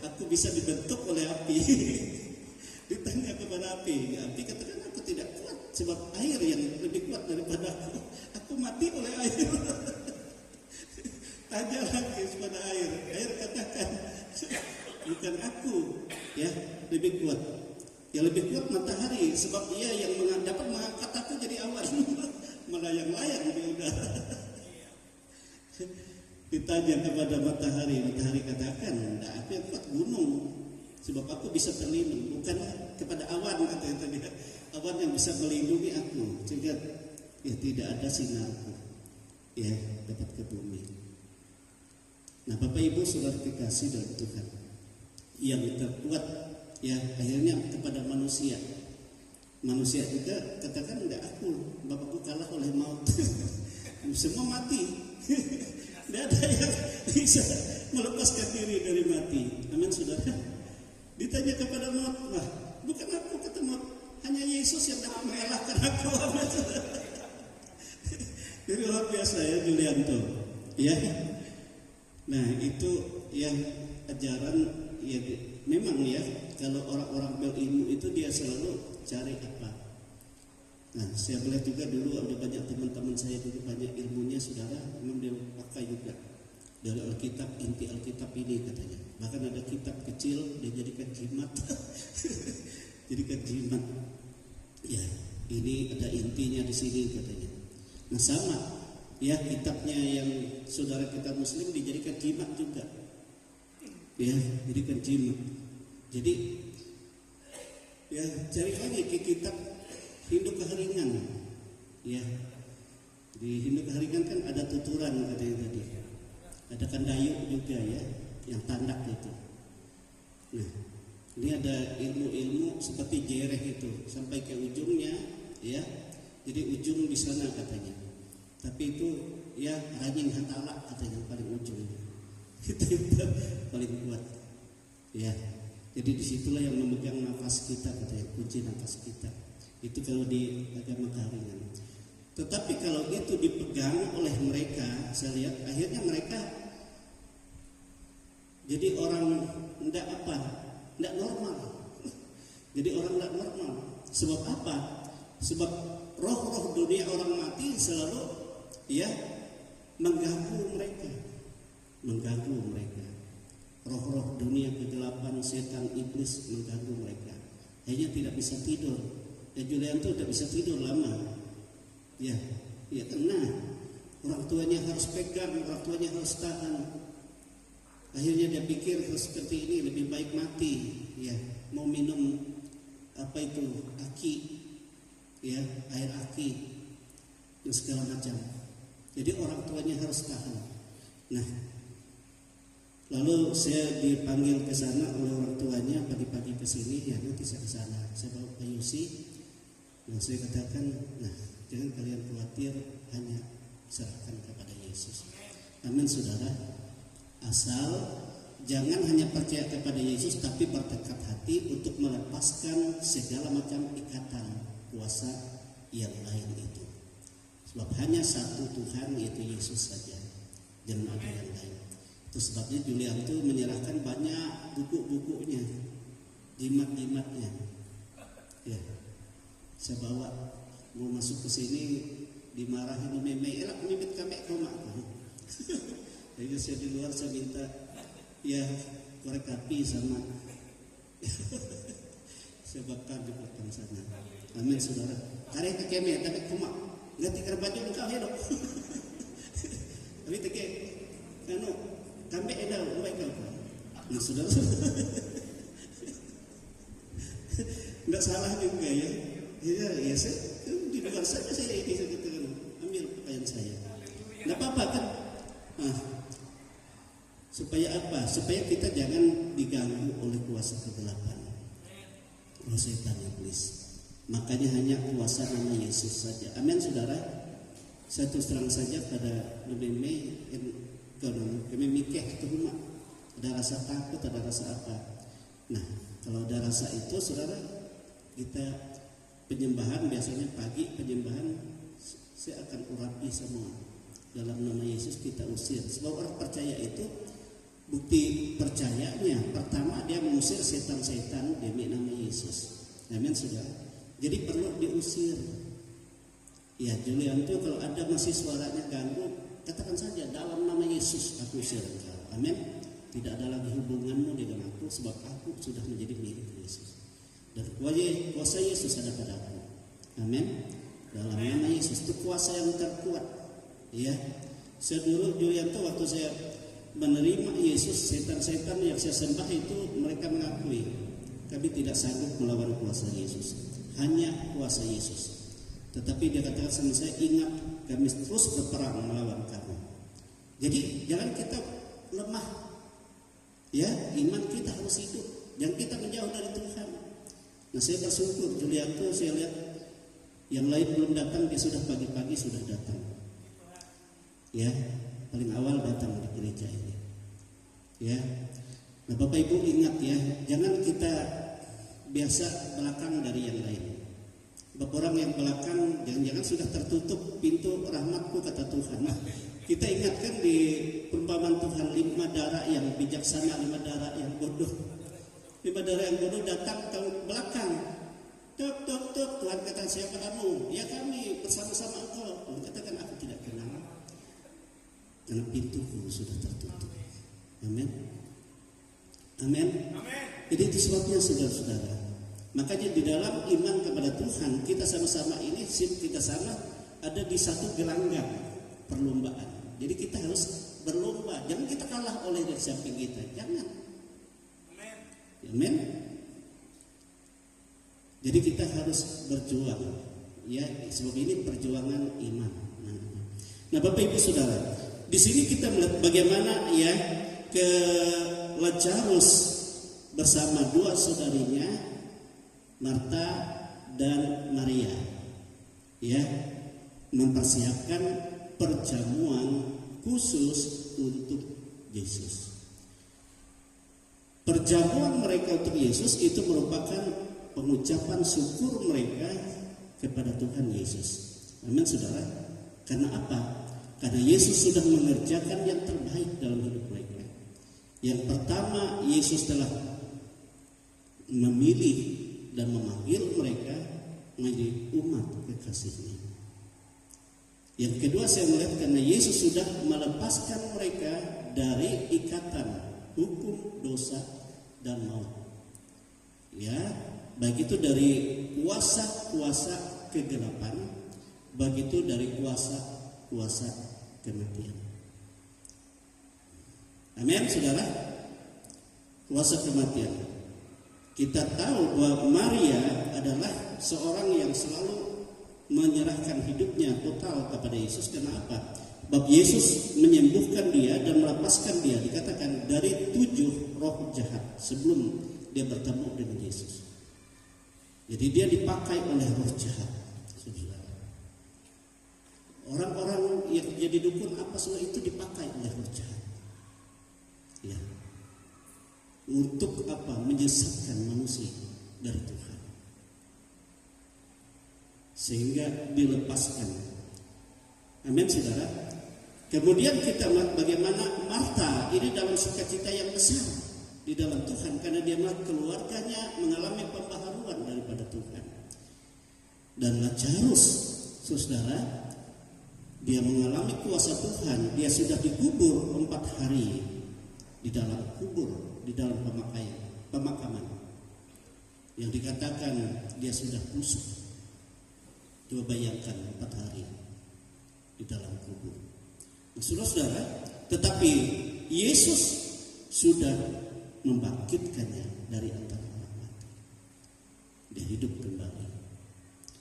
Aku bisa dibentuk oleh api. Ditanya kepada api. Api katakan aku tidak kuat. Sebab air yang lebih kuat daripada aku. Aku mati oleh air. Tanya lagi kepada air. Air katakan bukan aku ya lebih kuat. Yang lebih kuat matahari. Sebab dia yang dapat mengangkat aku jadi awan. Melayang-layang di udara. Ditanya kepada matahari. Matahari katakan tidak, aku yang kuat gunung. Sebab aku bisa terlindung. Bukan kepada awan katanya tadi. Awan yang bisa melindungi aku. Sehingga ya tidak ada sinarku ya dapat ke bumi. Nah, Bapak Ibu Saudara kekasih dalam Tuhan, yang terkuat ya akhirnya kepada manusia. Manusia juga katakan enggak, aku bapakku kalah oleh maut. Semua mati. Tidak ada yang bisa melepaskan diri dari mati. Amin, Saudara. Ditanya kepada maut, wah, bukan aku kata maut, hanya Yesus yang dapat mengalahkan aku. Amin, Saudara. Jadi luar biasa ya Julianto. Ya. Nah, itu yang ajaran ya memang ya kalau orang-orang berilmu itu dia selalu cari apa. Nah, saya melihat juga dulu ada banyak teman-teman saya dulu banyak ilmunya, Saudara, memang dia pakai juga dari Alkitab, inti Alkitab ini katanya. Bahkan ada kitab kecil dia jadikan jimat. Jadikan jimat. Ya, ini ada intinya di sini katanya. Nah, sama ya kitabnya yang saudara kita Muslim dijadikan jimat juga. Ya, jadikan jimat. Jadi ya cari lagi ke kitab Hindu Keheringan. Ya. Di Hindu Keheringan kan ada tuturan katanya tadi. Ada kandayu juga ya, yang tandak itu. Nah, ini ada ilmu-ilmu seperti jereh itu sampai ke ujungnya ya. Jadi ujung di sana katanya. Tapi itu ya rajin hatala katanya paling ujung. Itu yang paling kuat. Ya. Jadi disitulah yang memegang nafas kita katanya, kunci nafas kita. Itu kalau di agama Keheringan. Tetapi kalau itu dipegang oleh mereka, saya lihat akhirnya mereka jadi orang tidak normal. Jadi orang tidak normal. Sebab apa? Sebab roh-roh dunia orang mati selalu ya mengganggu mereka. Roh-roh dunia kegelapan, setan, iblis mengganggu mereka. Akhirnya tidak bisa tidur. Dan Julianto tidak bisa tidur lama. Ya kena orang tuanya harus pegang, orang tuanya harus tahan. Akhirnya dia pikir seperti ini lebih baik mati. Ya, mau minum apa itu aki, ya air aki dan segala macam. Jadi orang tuanya harus tahan. Nah, Lalu saya dipanggil ke sana oleh orang tuanya, pagi-pagi ke sini, ya nanti saya ke sana. Saya bawa Pak Yusi, dan saya katakan, nah jangan kalian khawatir, hanya serahkan kepada Yesus. Amin saudara. Asal jangan hanya percaya kepada Yesus, tapi bertekad hati untuk melepaskan segala macam ikatan kuasa yang lain itu. Sebab hanya satu Tuhan, yaitu Yesus saja, jangan ada yang lain. Itu sebabnya Julian itu menyerahkan banyak buku-bukunya, jimat-jimatnya. Ya, saya bawa mau masuk ke sini dimarahin meme, elak mimit kami kau mak. Jadi saya di luar saya minta ya korek api sama saya bakar di belakang sana. Amin saudara. Karya ke keme tapi kumak nggak tikar baju engkau ya dok. Tapi teke kanu kambek edal baik kau. Nah saudara nggak salah juga ya. Ya saya di luar saja saya ini saya katakan ambil pakaian saya. Nggak apa-apa kan. Supaya apa? Supaya kita jangan diganggu oleh kuasa kegelapan, oleh setan iblis. Makanya hanya kuasa nama Yesus saja. Amin saudara. Saya terus terang saja pada kami mikir ke rumah. Ada rasa takut, ada rasa apa? Nah, kalau ada rasa itu saudara, kita penyembahan biasanya pagi penyembahan saya akan urapi semua. Dalam nama Yesus kita usir. Sebab orang percaya itu bukti percayanya pertama dia mengusir setan-setan demi nama Yesus. Amin saudara. Jadi perlu diusir. Ya Julian itu kalau ada masih suaranya ganggu, katakan saja dalam nama Yesus aku usir engkau. Amin. Tidak ada lagi hubunganmu dengan aku sebab aku sudah menjadi milik Yesus. Dan kuasa Yesus ada padaku. Amin. Dalam nama Yesus itu kuasa yang terkuat. Ya, saya dulu Julianto waktu saya menerima Yesus, setan-setan yang saya sembah itu mereka mengakui kami tidak sanggup melawan kuasa Yesus, hanya kuasa Yesus. Tetapi dia katakan sama saya, ingat kami terus berperang melawan kamu. Jadi jangan kita lemah, ya iman kita harus hidup, jangan kita menjauh dari Tuhan. Nah saya bersyukur Julianto, saya lihat yang lain belum datang, dia sudah pagi-pagi sudah datang. Ya, paling awal datang di gereja ini. Ya, nah Bapak Ibu ingat ya, jangan kita biasa belakang dari yang lain. Bapak orang yang belakang, jangan-jangan sudah tertutup pintu rahmatku kata Tuhan. Nah, kita ingatkan di perumpamaan Tuhan 5 darah yang bijaksana, 5 darah yang bodoh. 5 darah yang bodoh datang ke belakang. Tok tok tok, Tuhan kata siapa kamu? Ya kami bersama-sama engkau. Tuhan katakan aku tidak kenal. Karena pintuku sudah tertutup. Amin. Amin. Jadi itu sebabnya saudara-saudara. Makanya di dalam iman kepada Tuhan kita sama-sama ini kita sama ada di satu gelanggang perlombaan. Jadi kita harus berlomba. Jangan kita kalah oleh dari samping kita. Jangan. Amin. Jadi kita harus berjuang. Ya, sebab ini perjuangan iman. Nah, Bapak Ibu Saudara, di sini kita melihat bagaimana ya ke Lazarus bersama 2 saudarinya Marta dan Maria ya mempersiapkan perjamuan khusus untuk Yesus. Perjamuan mereka untuk Yesus itu merupakan pengucapan syukur mereka kepada Tuhan Yesus. Amin saudara. Karena apa? Karena Yesus sudah mengerjakan yang terbaik dalam hidup mereka. Yang pertama, Yesus telah memilih dan memanggil mereka menjadi umat kekasihnya. Yang kedua, saya melihat karena Yesus sudah melepaskan mereka dari ikatan hukum, dosa, dan maut. Ya, baik itu dari kuasa-kuasa kegelapan, baik itu dari kuasa kematian. Amin, saudara. Kuasa kematian. Kita tahu bahwa Maria adalah seorang yang selalu menyerahkan hidupnya total kepada Yesus. Karena apa? Bab Yesus menyembuhkan dia dan melepaskan dia, dikatakan dari 7 roh jahat sebelum dia bertemu dengan Yesus. Jadi dia dipakai oleh roh jahat, saudara. Orang-orang yang jadi dukun apa semua itu dipakai oleh roh jahat. Ya. Untuk apa? Menyesatkan manusia dari Tuhan. Sehingga dilepaskan. Amin, saudara. Kemudian kita bagaimana Marta ini dalam sukacita yang besar di dalam Tuhan karena dia melihat keluarganya mengalami pembaharuan daripada Tuhan. Dan Lazarus, saudara, dia mengalami kuasa Tuhan. Dia sudah dikubur 4 hari di dalam kubur, di dalam pemakaman yang dikatakan dia sudah busuk. Coba bayangkan 4 hari di dalam kubur. Nah, saudara, tetapi Yesus sudah membangkitkannya dari antara orang mati. Dia hidup kembali.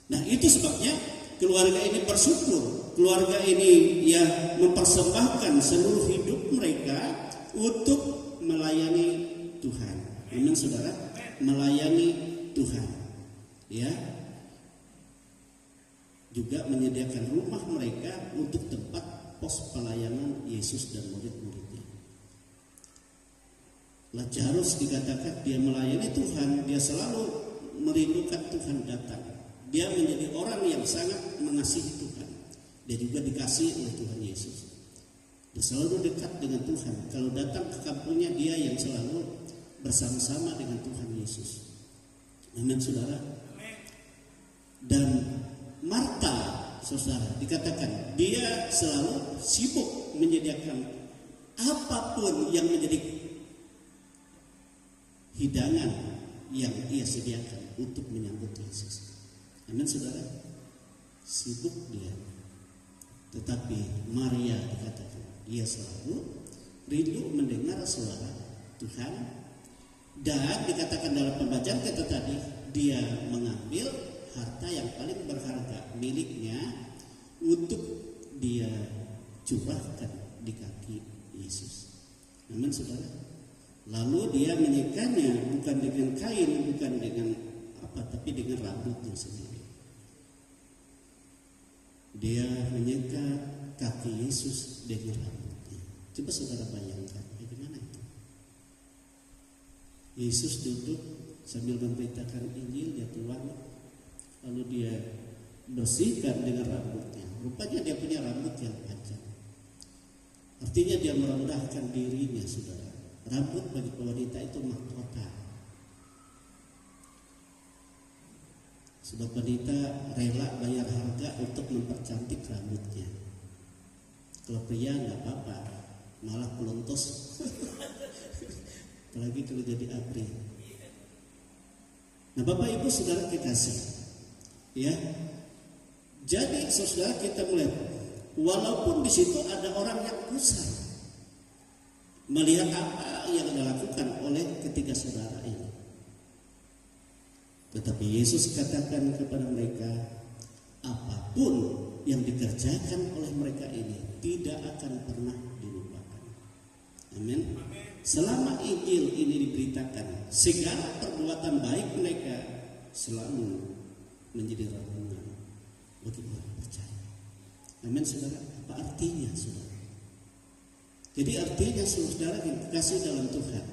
Nah, itu sebabnya keluarga ini bersyukur. Keluarga ini ya mempersembahkan seluruh hidup mereka untuk melayani Tuhan. Amin, saudara. Melayani Tuhan. Ya. Juga menyediakan rumah mereka untuk tempat pos pelayanan Yesus dan murid-muridnya. Lazarus dikatakan dia melayani Tuhan, dia selalu merindukan Tuhan datang. Dia menjadi orang yang sangat mengasihi Tuhan. Dia juga dikasihi oleh Tuhan Yesus. Dia selalu dekat dengan Tuhan. Kalau datang ke kampungnya, dia yang selalu bersama-sama dengan Tuhan Yesus. Amin, saudara. Dan Marta, saudara, dikatakan dia selalu sibuk menyediakan apapun yang menjadi hidangan yang ia sediakan untuk menyambut Yesus. Amin, saudara. Sibuk dia. Tetapi Maria dikatakan dia selalu rindu mendengar suara Tuhan. Dan dikatakan dalam pembacaan kita tadi, dia mengambil harta yang paling berharga miliknya untuk dia curahkan di kaki Yesus. Amin, saudara. Lalu dia menyekanya bukan dengan kain, bukan dengan apa, tapi dengan rambutnya sendiri. Dia menyeka kaki Yesus dengan rambutnya. Coba saudara bayangkan bagaimana itu. Yesus duduk sambil memberitakan Injil, dia tuang, lalu dia bersihkan dengan rambutnya. Rupanya dia punya rambut yang panjang. Artinya dia merendahkan dirinya, saudara. Rambut bagi wanita itu mahkota. Sebab wanita rela bayar harga untuk mempercantik rambutnya. Kalau pria nggak apa-apa, malah pelontos. Apalagi kalau jadi abri. Nah, Bapak Ibu saudara kekasih, ya. Jadi saudara kita melihat, walaupun di situ ada orang yang kusar, melihat apa yang dilakukan oleh ketiga saudara ini. Tetapi Yesus katakan kepada mereka, apapun yang dikerjakan oleh mereka ini tidak akan pernah dilupakan. Amin. Selama Injil ini diberitakan, segala perbuatan baik mereka selalu menjadi renungan bagi orang percaya. Amin, saudara. Apa artinya, saudara? Jadi artinya saudara yang kasih dalam Tuhan,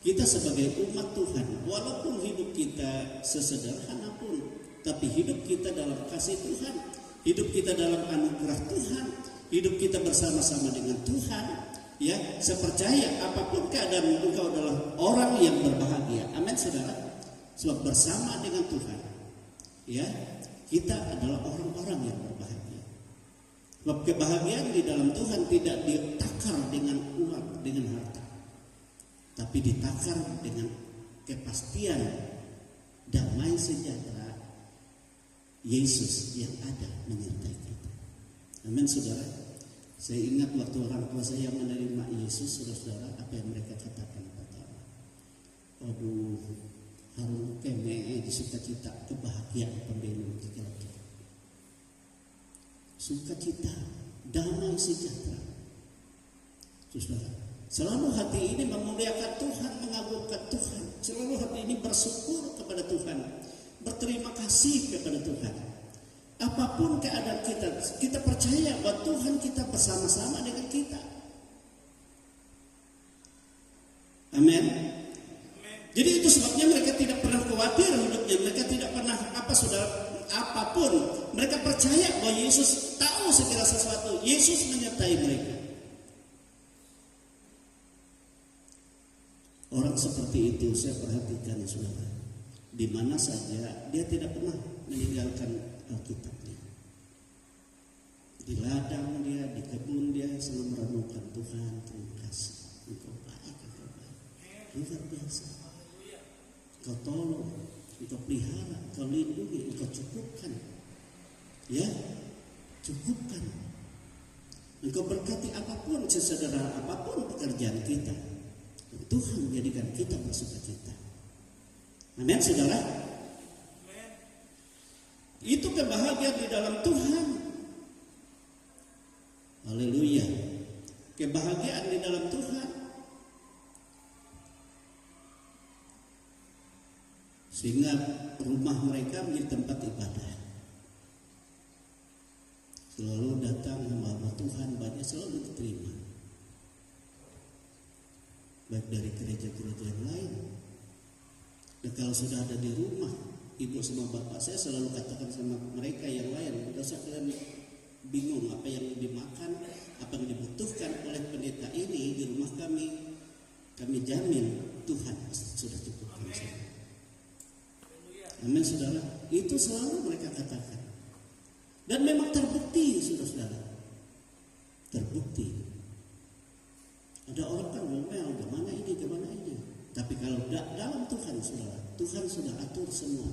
kita sebagai umat Tuhan, walaupun hidup kita sesederhana pun, tapi hidup kita dalam kasih Tuhan, hidup kita dalam anugerah Tuhan, hidup kita bersama-sama dengan Tuhan, ya, saya percaya apapun keadaan engkau adalah orang yang berbahagia. Amin, saudara. Sebab bersama dengan Tuhan, ya, kita adalah orang-orang yang berbahagia. Sebab kebahagiaan di dalam Tuhan tidak ditakar dengan uang, dengan harta, tapi ditakar dengan kepastian damai sejahtera Yesus yang ada menyertai kita. Amin, saudara. Saya ingat waktu orang tua saya menerima Yesus, saudara, apa yang mereka katakan pertama. Aduh, harum keme di sukacita kebahagiaan pembelum kita. Sukacita damai sejahtera. Saudara, selalu hati ini memuliakan Tuhan, mengagungkan Tuhan. Selalu hati ini bersyukur kepada Tuhan, berterima kasih kepada Tuhan. Apapun keadaan kita percaya bahwa Tuhan kita bersama-sama dengan kita. Amin. Jadi itu sebabnya mereka tidak pernah khawatir hidupnya, mereka tidak pernah apapun. Mereka percaya bahwa Yesus tahu segala sesuatu, Yesus menyertai mereka. Orang seperti itu saya perhatikan, saudara. Di mana saja dia tidak pernah meninggalkan Alkitabnya. Di ladang dia, di kebun dia selalu merenungkan Tuhan, terima kasih. Engkau baik, luar biasa. Engkau tolong, engkau pelihara, engkau lindungi, engkau cukupkan. Ya, cukupkan. Engkau berkati apapun, sesederhana apapun pekerjaan kita. Tuhan menjadikan kita bersukacita. Amin, saudara. Itu kebahagiaan di dalam Tuhan. Haleluya. Kebahagiaan di dalam Tuhan. Sehingga rumah mereka menjadi tempat ibadah. Selalu datang membawa Tuhan, banyak selalu diterima. Baik dari gereja-gereja yang lain. Dan kalau sudah ada di rumah, ibu sama bapak saya selalu katakan sama mereka yang lain, tidak usah kalian bingung apa yang dimakan, apa yang dibutuhkan oleh pendeta ini di rumah kami. Kami jamin Tuhan sudah cukupkan saya. Amin, saudara. Itu selalu mereka katakan. Dan memang terbukti, saudara-saudara. Terbukti. Ada orang kan ngomel, gimana ini. Tapi kalau dalam Tuhan, saudara, Tuhan sudah atur semua.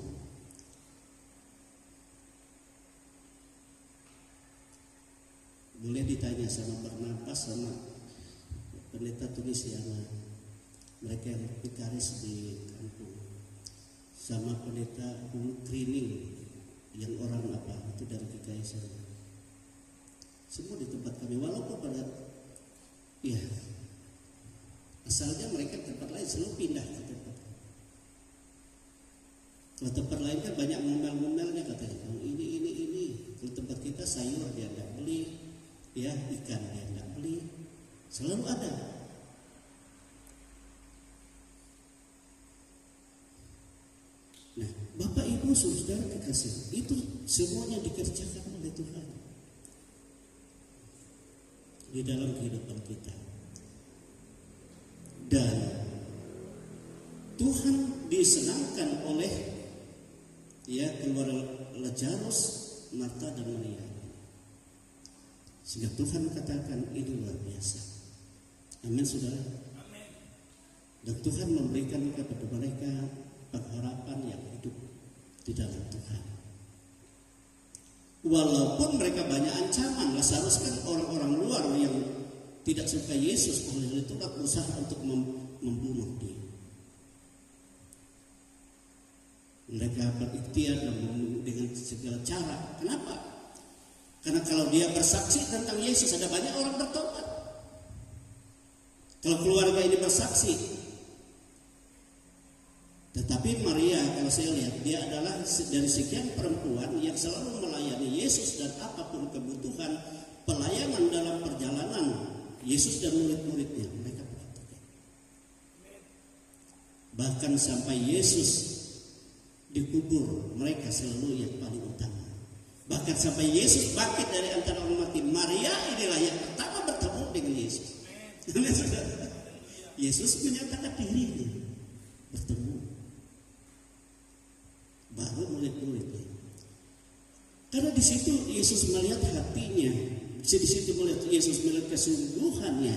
Boleh ditanya sama Barnabas, sama pendeta Tunisiana, mereka yang vikaris di kampung, sama pendeta Krining yang orang itu dari GKI sana. Semua di tempat kami, walaupun pada asalnya mereka tempat lain selalu pindah ke tempat. Kalau tempat lain kan banyak ngomel-ngomelnya katanya. Oh, ini. Kalau tempat kita sayur dia tidak beli, ikan dia tidak beli. Selalu ada. Nah, Bapak Ibu saudara kekasih, itu semuanya dikerjakan oleh Tuhan di dalam kehidupan kita. Dan Tuhan disenangkan oleh keluarga Lazarus, Marta dan Maria. Sehingga Tuhan katakan ini luar biasa. Amin, saudara. Amin. Dan Tuhan memberikan kepada mereka pengharapan yang hidup di dalam Tuhan. Walaupun mereka banyak ancaman, Lazarus kan orang-orang luar yang tidak suka Yesus, oleh itu berusaha untuk membunuh dia. Mereka berikhtiar dengan segala cara. Kenapa? Karena kalau dia bersaksi tentang Yesus, ada banyak orang bertobat. Kalau keluarga ini bersaksi. Tetapi Maria, kalau saya lihat, dia adalah dari sekian perempuan yang selalu melayani Yesus dan apapun kebutuhan pelayanan dalam perjalanan Yesus dan murid-muridnya, mereka perhatikan. Bahkan sampai Yesus dikubur, mereka selalu yang paling utama. Bahkan sampai Yesus bangkit dari antara orang mati, Maria inilah yang pertama bertemu dengan Yesus. Yesus menyatakan dirinya bertemu, baru murid-muridnya. Karena di situ Yesus melihat hatinya. Di situ melihat Yesus melihat kesungguhannya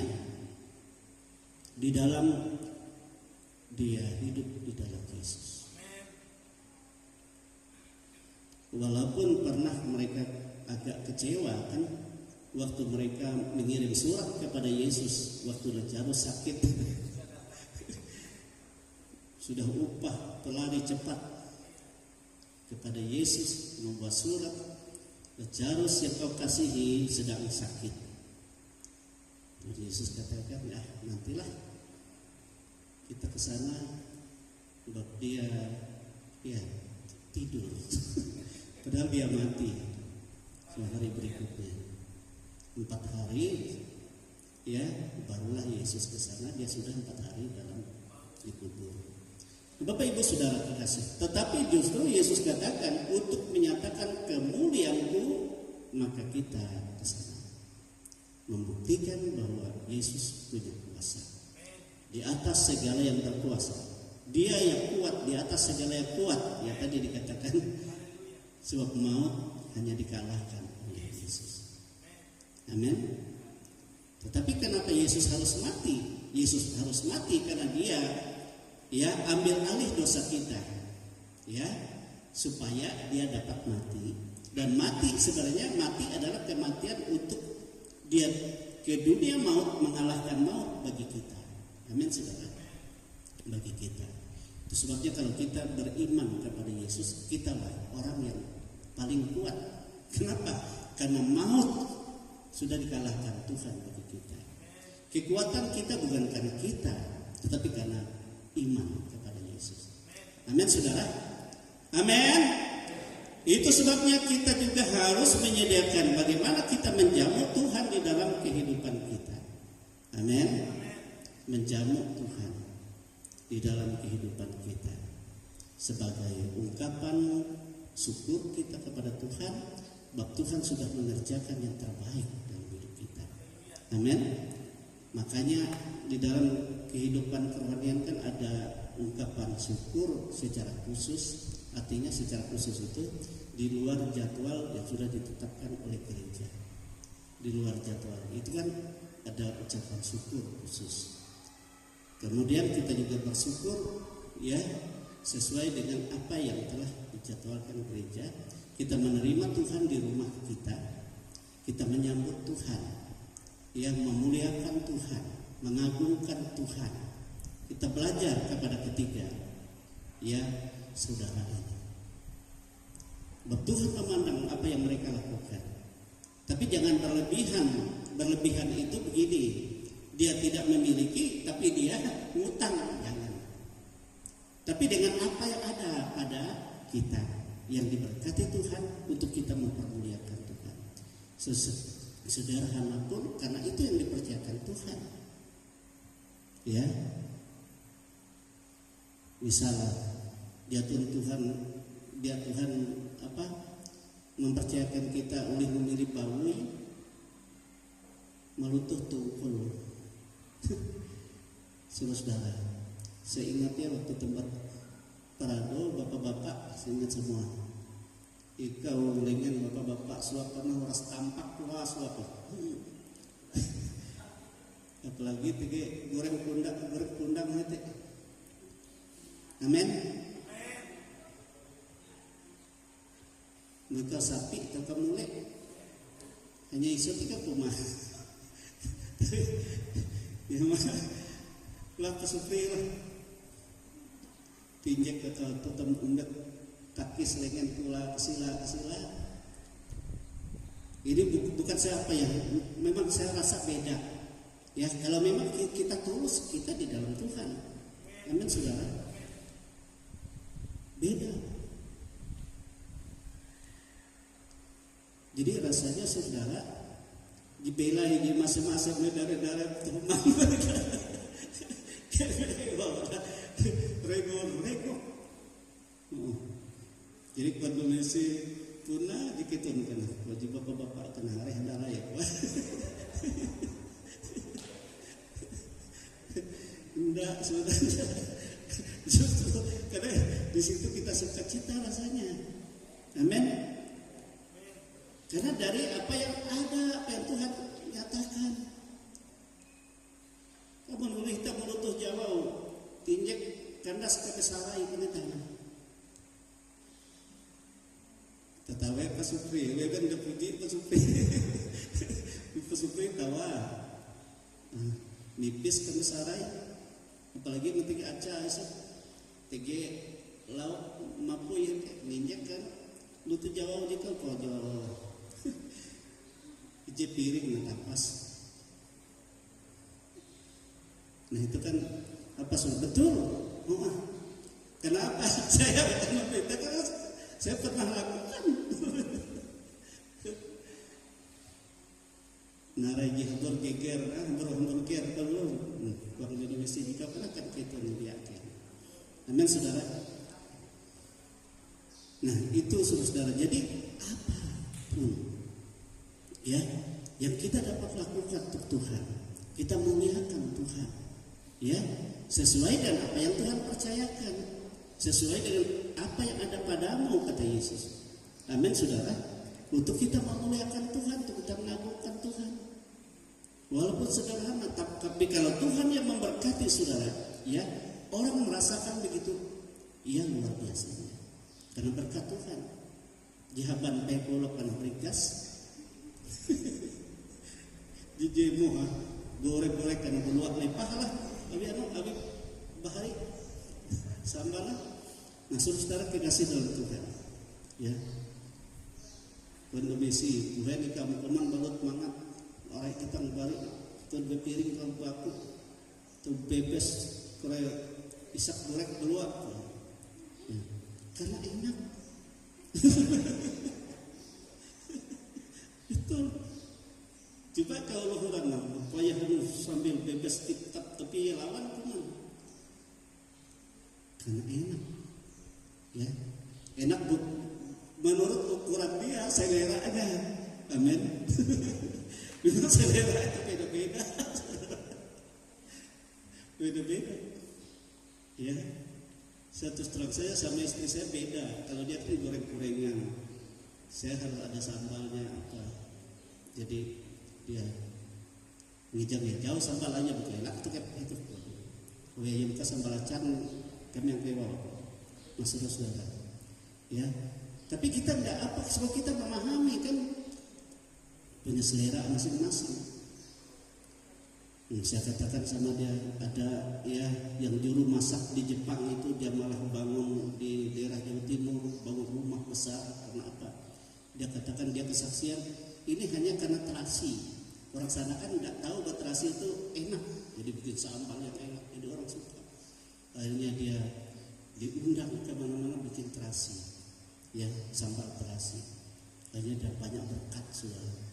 di dalam dia hidup di dalam Yesus. Walaupun pernah mereka agak kecewa kan waktu mereka mengirim surat kepada Yesus waktu Lazarus sakit. Sudah upah pelari cepat kepada Yesus membuat surat. Lazarus yang kau kasihi sedang sakit. Lalu Yesus katakan, ya nantilah kita ke sana, sebab dia ya tidur. Padahal dia mati sehari berikutnya. 4 hari ya barulah Yesus ke sana, dia sudah 4 hari dalam dikubur. Bapak Ibu Saudara kekasih, tetapi justru Yesus katakan untuk menyatakan kemuliaanku maka kita ke sana, membuktikan bahwa Yesus punya kuasa di atas segala yang berkuasa. Dia yang kuat di atas segala yang kuat. Ya tadi dikatakan sebab maut hanya dikalahkan oleh Yesus. Amin. Tetapi kenapa Yesus harus mati? Yesus harus mati karena dia ya ambil alih dosa kita, ya supaya dia dapat mati. Dan mati sebenarnya mati adalah kematian untuk dia ke dunia maut, mengalahkan maut bagi kita. Amin saudara, bagi kita. Itu sebabnya kalau kita beriman kepada Yesus, kitalah orang yang paling kuat. Kenapa? Karena maut sudah dikalahkan Tuhan bagi kita. Kekuatan kita bukan karena kita, tetapi karena iman kepada Yesus. Amin saudara. Amin. Itu sebabnya kita juga harus menyediakan bagaimana kita menjamu Tuhan di dalam kehidupan kita. Amin. Menjamu Tuhan di dalam kehidupan kita sebagai ungkapan syukur kita kepada Tuhan, sebab Tuhan sudah mengerjakan yang terbaik dalam hidup kita. Amin. Makanya di dalam kehidupan kerohanian kan ada ungkapan syukur secara khusus. Artinya secara khusus itu di luar jadwal yang sudah ditetapkan oleh gereja. Di luar jadwal itu kan ada ucapan syukur khusus. Kemudian kita juga bersyukur ya sesuai dengan apa yang telah dijadwalkan gereja. Kita menerima Tuhan di rumah kita. Kita menyambut Tuhan, yang memuliakan Tuhan, mengagungkan Tuhan. Kita belajar kepada ketiga, ya saudara ini. Tuhan memandang apa yang mereka lakukan. Tapi jangan berlebihan. Berlebihan itu begini, dia tidak memiliki, tapi dia ngutang, jangan. Tapi dengan apa yang ada pada kita, yang diberkati Tuhan untuk kita mempermuliakan Tuhan. Sederhana pun karena itu yang dipercayakan Tuhan. Ya. Misalnya dia Tuhan apa? Mempercayakan kita oleh memilih bawi melutuh tungkul. Saudara, saya ingatnya waktu tempat parado bapak-bapak, saya ingat semua. Ikau lengan bapak-bapak suap pernah ras tampak tua suap. Apalagi tiga goreng pundang nanti. Amin. Mereka sapi atau kamule hanya isu 3 rumah. Ya mah lah kesupri lah. Pinjek ke totem undak kaki selengan pula kesila. Ini bukan siapa ya, memang saya rasa beda. Ya kalau memang kita tulus, kita di dalam Tuhan. Amin saudara. Beda. Jadi rasanya saudara dibelai di masa-masa darah teman rego. Jadi kuat Indonesia punah dikitun kan wajib bapak-bapak kena hari adalah ya enggak sebenarnya justru karena di situ kita sukacita rasanya. Amin. Karena dari apa yang ada, apa yang Tuhan nyatakan. Kamu nulis tak melutuh Jawa, tinjek kandas ke kesarai kena tangan. Tetawa pasupri, wegan deputi pasupri, pasupri tawa, nipis ke kesarai, apalagi ngetik aca isu, tege lauk mapu yang ninjek kan, lutuh Jawa di kau Jawa. je piring na tapas. Nah itu kan apa sudah betul? Oh, kenapa saya bukan meminta? Karena saya pernah lakukan. Narai hambur geger, hambur geger kalau waktu di masjid jika pernah kan kita membiarkan. Amin saudara. Nah itu saudara. Jadi apa pun ya yang kita dapat lakukan untuk Tuhan, kita memuliakan Tuhan, ya sesuai dengan apa yang Tuhan percayakan, sesuai dengan apa yang ada padamu kata Yesus. Amin saudara. Untuk kita memuliakan Tuhan, untuk kita mengagungkan Tuhan. Walaupun sederhana, tapi kalau Tuhan yang memberkati saudara, ya orang merasakan begitu, ia luar biasanya. Karena berkat Tuhan, jihaban pekolo kan berikas, jijemu goreng-goreng karena beluak lepah lah, abi bahari sambal lah. Nah saudara kekasih dalam Tuhan, ya. Kondisi Tuhan di kamu kemang balut mangat. Orang kita balik tuh berpiring kalau aku tuh bebas kayak isak goreng keluar ya. Karena enak itu coba kalau orang payah sambil bebas tiktok tapi lawan kuman karena enak ya enak menurut ukuran dia selera aja amin. Memang selera itu beda-beda. Beda-beda. Ya. Satu terang saya sama istri saya beda. Kalau dia kan goreng-gorengan, saya harus ada sambalnya apa. Jadi dia ngejang-ngejauh sambal aja betul enak itu kayak itu. Oh ya kita sambal acan kami yang kewal. Masuk saudara. Ya. Tapi kita enggak apa, sebab kita memahami kan punya selera masing-masing. Saya katakan sama dia ada ya yang juru masak di Jepang itu dia malah bangun di daerah Jawa Timur bangun rumah besar karena apa? Dia katakan dia kesaksian ini hanya karena terasi. Orang sana kan tidak tahu bahwa terasi itu enak, jadi bikin sambal yang enak, jadi orang suka. Akhirnya dia diundang ke mana-mana bikin terasi, ya sambal terasi. Akhirnya dia banyak berkat suara.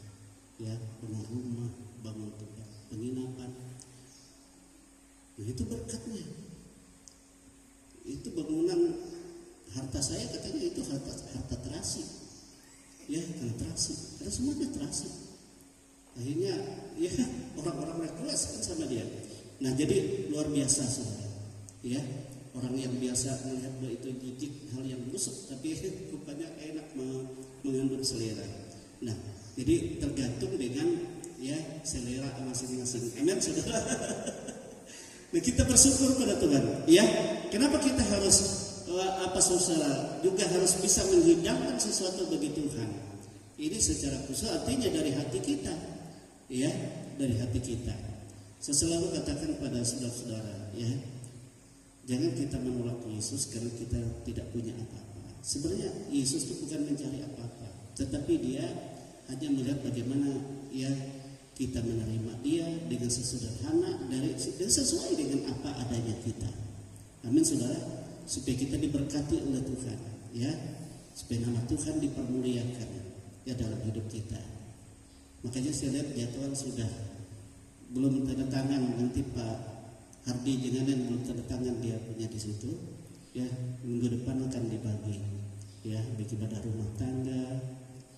Ya, bangun rumah, bangun tempat penginapan. Nah itu berkatnya. Itu bangunan harta saya katanya itu harta terasi. Ya, karena terasi. Karena semuanya terasi. Akhirnya ya orang-orang request kan sama dia. Nah jadi luar biasa saudara. Ya, orang yang biasa melihat bahwa itu jijik hal yang busuk, tapi rupanya enak mengandung selera. Nah jadi tergantung dengan ya selera masing-masing. Amin saudara. Nah kita bersyukur pada Tuhan. Ya, kenapa kita harus saudara juga harus bisa menghidangkan sesuatu bagi Tuhan. Ini secara khusus artinya dari hati kita. Ya, dari hati kita. Saya selalu katakan pada saudara-saudara, ya, jangan kita menolak Yesus karena kita tidak punya apa-apa. Sebenarnya Yesus itu bukan mencari apa-apa, tetapi dia hanya melihat bagaimana ya kita menerima dia dengan sesederhana dan sesuai dengan apa adanya kita. Amin saudara. Supaya kita diberkati oleh Tuhan, ya. Supaya nama Tuhan dipermuliakan ya dalam hidup kita. Makanya saya lihat jadwal sudah belum tanda tangan, nanti Pak Hardi Jenganan belum tanda tangan dia punya di situ. Ya minggu depan akan dibagi. Ya bagi ibadah rumah tangga,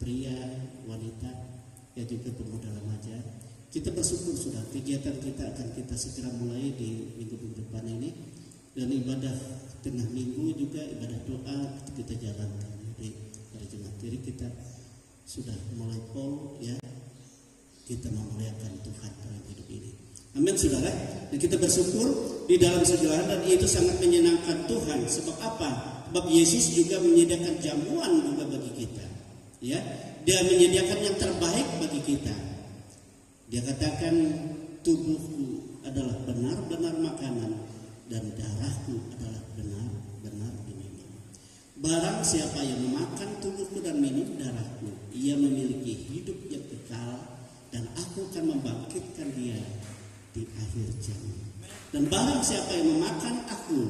pria, wanita, ya juga pemuda remaja. Kita bersyukur sudah kegiatan kita akan kita segera mulai di minggu depan ini dan ibadah tengah minggu juga ibadah doa kita jalankan di hari Jumat. Jadi kita sudah mulai ya kita memuliakan Tuhan dalam hidup ini. Amin saudara. Dan kita bersyukur di dalam segala hal dan itu sangat menyenangkan Tuhan. Sebab apa? Sebab Yesus juga menyediakan jamuan juga bagi kita. Ya, dia menyediakan yang terbaik bagi kita. Dia katakan tubuhku adalah benar-benar makanan dan darahku adalah benar-benar diminum. Barang siapa yang memakan tubuhku dan minum darahku, ia memiliki hidup yang kekal dan aku akan membangkitkan dia di akhir zaman. Dan barang siapa yang memakan aku,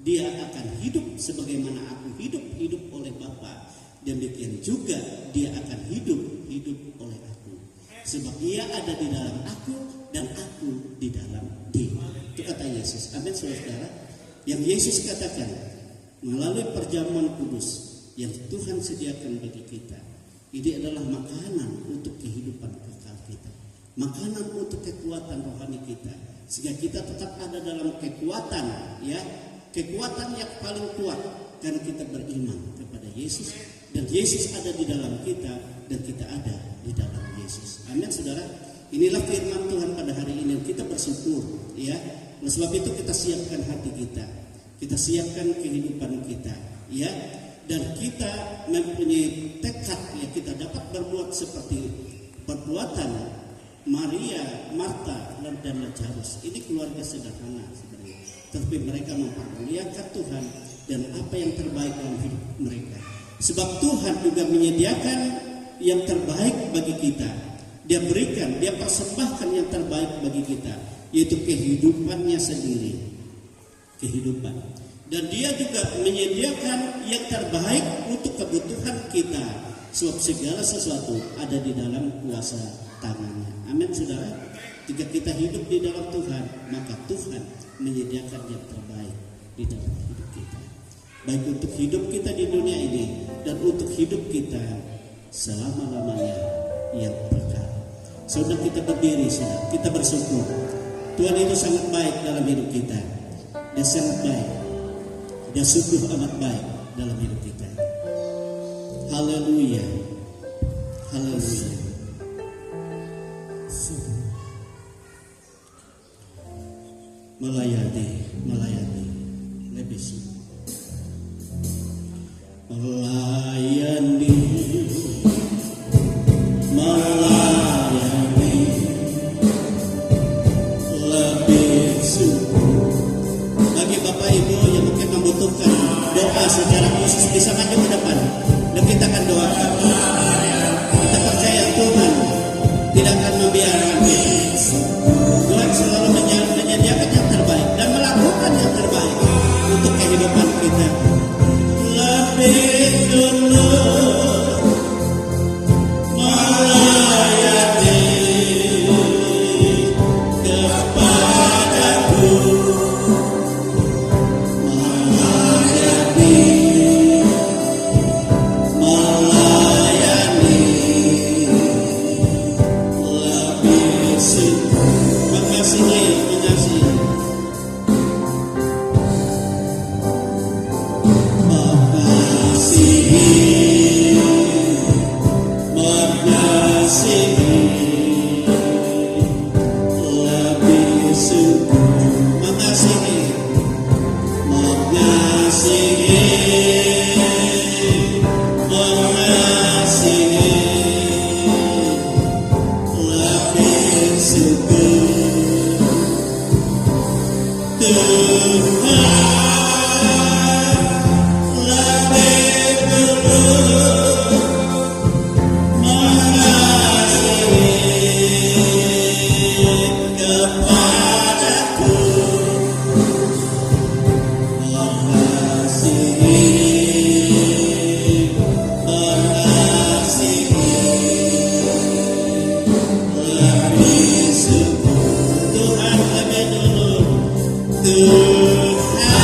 dia akan hidup sebagaimana aku hidup oleh Bapa. Demikian juga dia akan hidup oleh aku. Sebab ia ada di dalam aku dan aku di dalam dia. Itu kata Yesus. Amin, saudara. Yang Yesus katakan melalui perjamuan kudus yang Tuhan sediakan bagi kita. Ini adalah makanan untuk kehidupan kekal kita. Makanan untuk kekuatan rohani kita. Sehingga kita tetap ada dalam kekuatan, ya. Kekuatan yang paling kuat karena kita beriman kepada Yesus. Dan Yesus ada di dalam kita dan kita ada di dalam Yesus. Amin, saudara. Inilah firman Tuhan pada hari ini. Kita bersyukur, ya. Oleh sebab itu kita siapkan hati kita. Kita siapkan kehidupan kita, ya. Dan kita mempunyai tekad, ya, kita dapat berbuat seperti perbuatan Maria, Marta, dan Lazarus. Ini keluarga sederhana sebenarnya, tetapi mereka mempermuliakan Tuhan dan apa yang terbaik dalam hidup mereka. Sebab Tuhan juga menyediakan yang terbaik bagi kita. Dia berikan, dia persembahkan yang terbaik bagi kita, yaitu kehidupannya sendiri. Kehidupan. Dan dia juga menyediakan yang terbaik untuk kebutuhan kita. Sebab segala sesuatu ada di dalam kuasa tangannya. Amin, saudara. Jika kita hidup di dalam Tuhan, maka Tuhan menyediakan yang terbaik di dalam hidup kita. Baik untuk hidup kita di dunia ini dan untuk hidup kita selama-lamanya yang kekal. Saudara, kita berdiri, saudara. Kita bersyukur. Tuhan itu sangat baik dalam hidup kita. Dia sangat baik. Dia sungguh amat baik dalam hidup kita. Haleluya. Haleluya. Melayani lebih sungguh. Melayani lebih sungguh. Bagi Bapak Ibu yang mungkin membutuhkan doa secara khusus, bisa maju ke depan dan kita akan doakan. Kita percaya Tuhan tidak akan membiarkan kita. Tuhan selalu menyediakan yang terbaik dan melakukan yang terbaik untuk kehidupan kita. Lebih dulu melayani kepadaku. Tuhan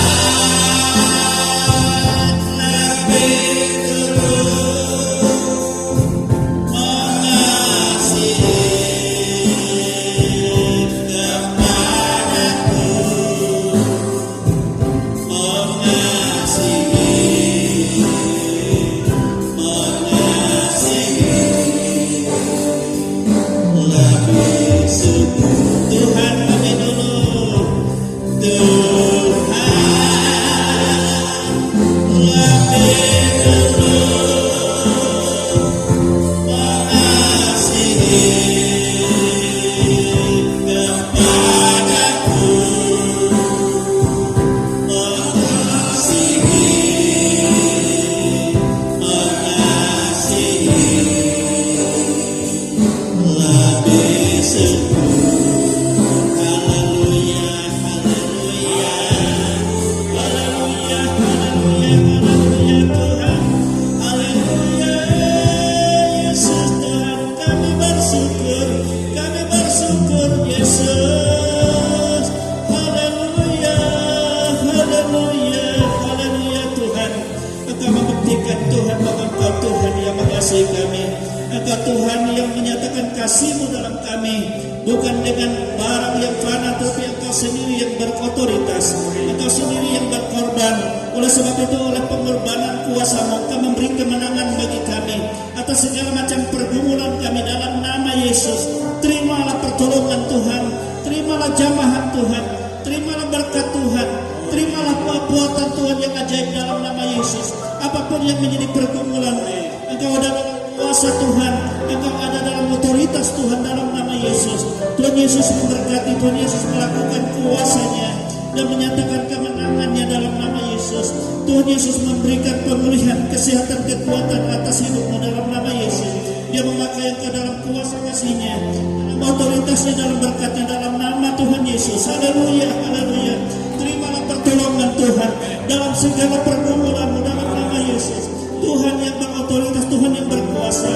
Engkau Tuhan yang menyatakan kasih-Mu dalam kami, bukan dengan barang yang fana, tapi Engkau sendiri yang berotoritas, Engkau sendiri yang berkorban. Oleh sebab itu, oleh pengorbanan kuasa-Mu, Engkau memberi kemenangan bagi kami atas segala macam pergumulan kami dalam nama Yesus. Terimalah pertolongan Tuhan, terimalah jamahan Tuhan, terimalah berkat Tuhan, terimalah perbuatan Tuhan yang ajaib dalam nama Yesus. Apapun yang menjadi pergumulan, Engkau ada dalam kuasa Tuhan, Engkau ada dalam otoritas Tuhan dalam nama Yesus. Tuhan Yesus memberkati, Tuhan Yesus melakukan kuasa-Nya dan menyatakan kemenangannya dalam nama Yesus. Tuhan Yesus memberikan pemulihan, kesehatan, kekuatan atas hidupmu dalam nama Yesus. Dia memakai engkau dalam kuasa kasih-Nya, dalam otoritasnya, dalam berkatnya, dalam nama Tuhan Yesus. Haleluya, haleluya. Terimalah pertolongan Tuhan dalam segala pergumulanmu dalam nama Yesus. Tuhan yang berotoritas, Tuhan yang berkuasa,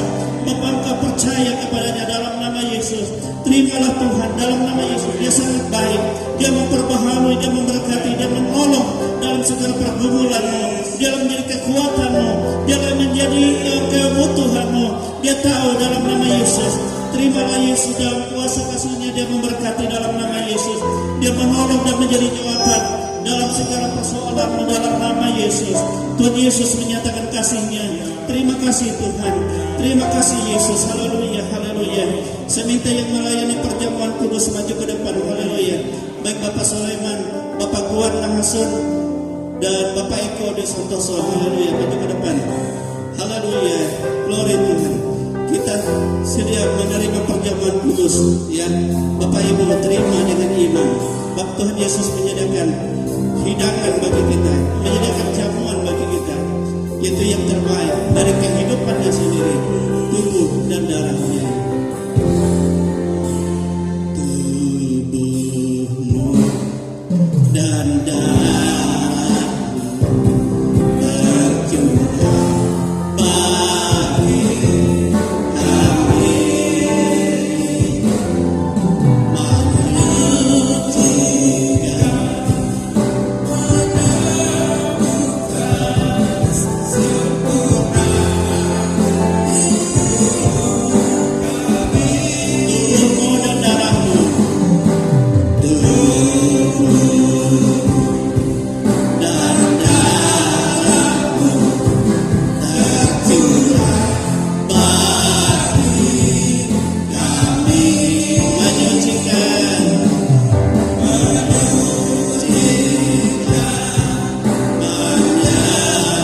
Bapa engkau percaya kepadanya dalam nama Yesus. Terimalah Tuhan dalam nama Yesus. Dia sangat baik, Dia memperbaharui, Dia memberkati, Dia menolong dalam segala pergumulanmu. Dia menjadi kekuatanmu, Dia menjadi kebutuhanmu. Dia tahu dalam nama Yesus. Terimalah Yesus dalam kuasa kasih-Nya. Dia memberkati dalam nama Yesus. Dia menolong dan menjadi jawaban dalam segala persoalanmu dalam nama Yesus. Tuhan Yesus menyatakan kasih-Nya. Terima kasih Tuhan, terima kasih Yesus. Haleluya, haleluya. Saya minta yang melayani perjamuan kudus maju ke depan. Haleluya. Baik Bapak Sulaiman, Bapak Guan Nahasun, dan Bapak Eko de Santoso. Haleluya, maju ke depan. Haleluya, glory Tuhan. Kita sedia menerima perjamuan kudus, ya. Bapak Ibu terima dengan iman. Bapak Tuhan Yesus menyediakan hidangan bagi kita, menyediakan jamuan bagi kita, yaitu yang terbaik dari kehidupannya sendiri, tubuh dan darahnya. Tubuhmu dan darahmu berjumpa bagi kami, menyucikan, tubuhmu dan darahmu, dan darahmu tercurah bagi kami, menyucikan,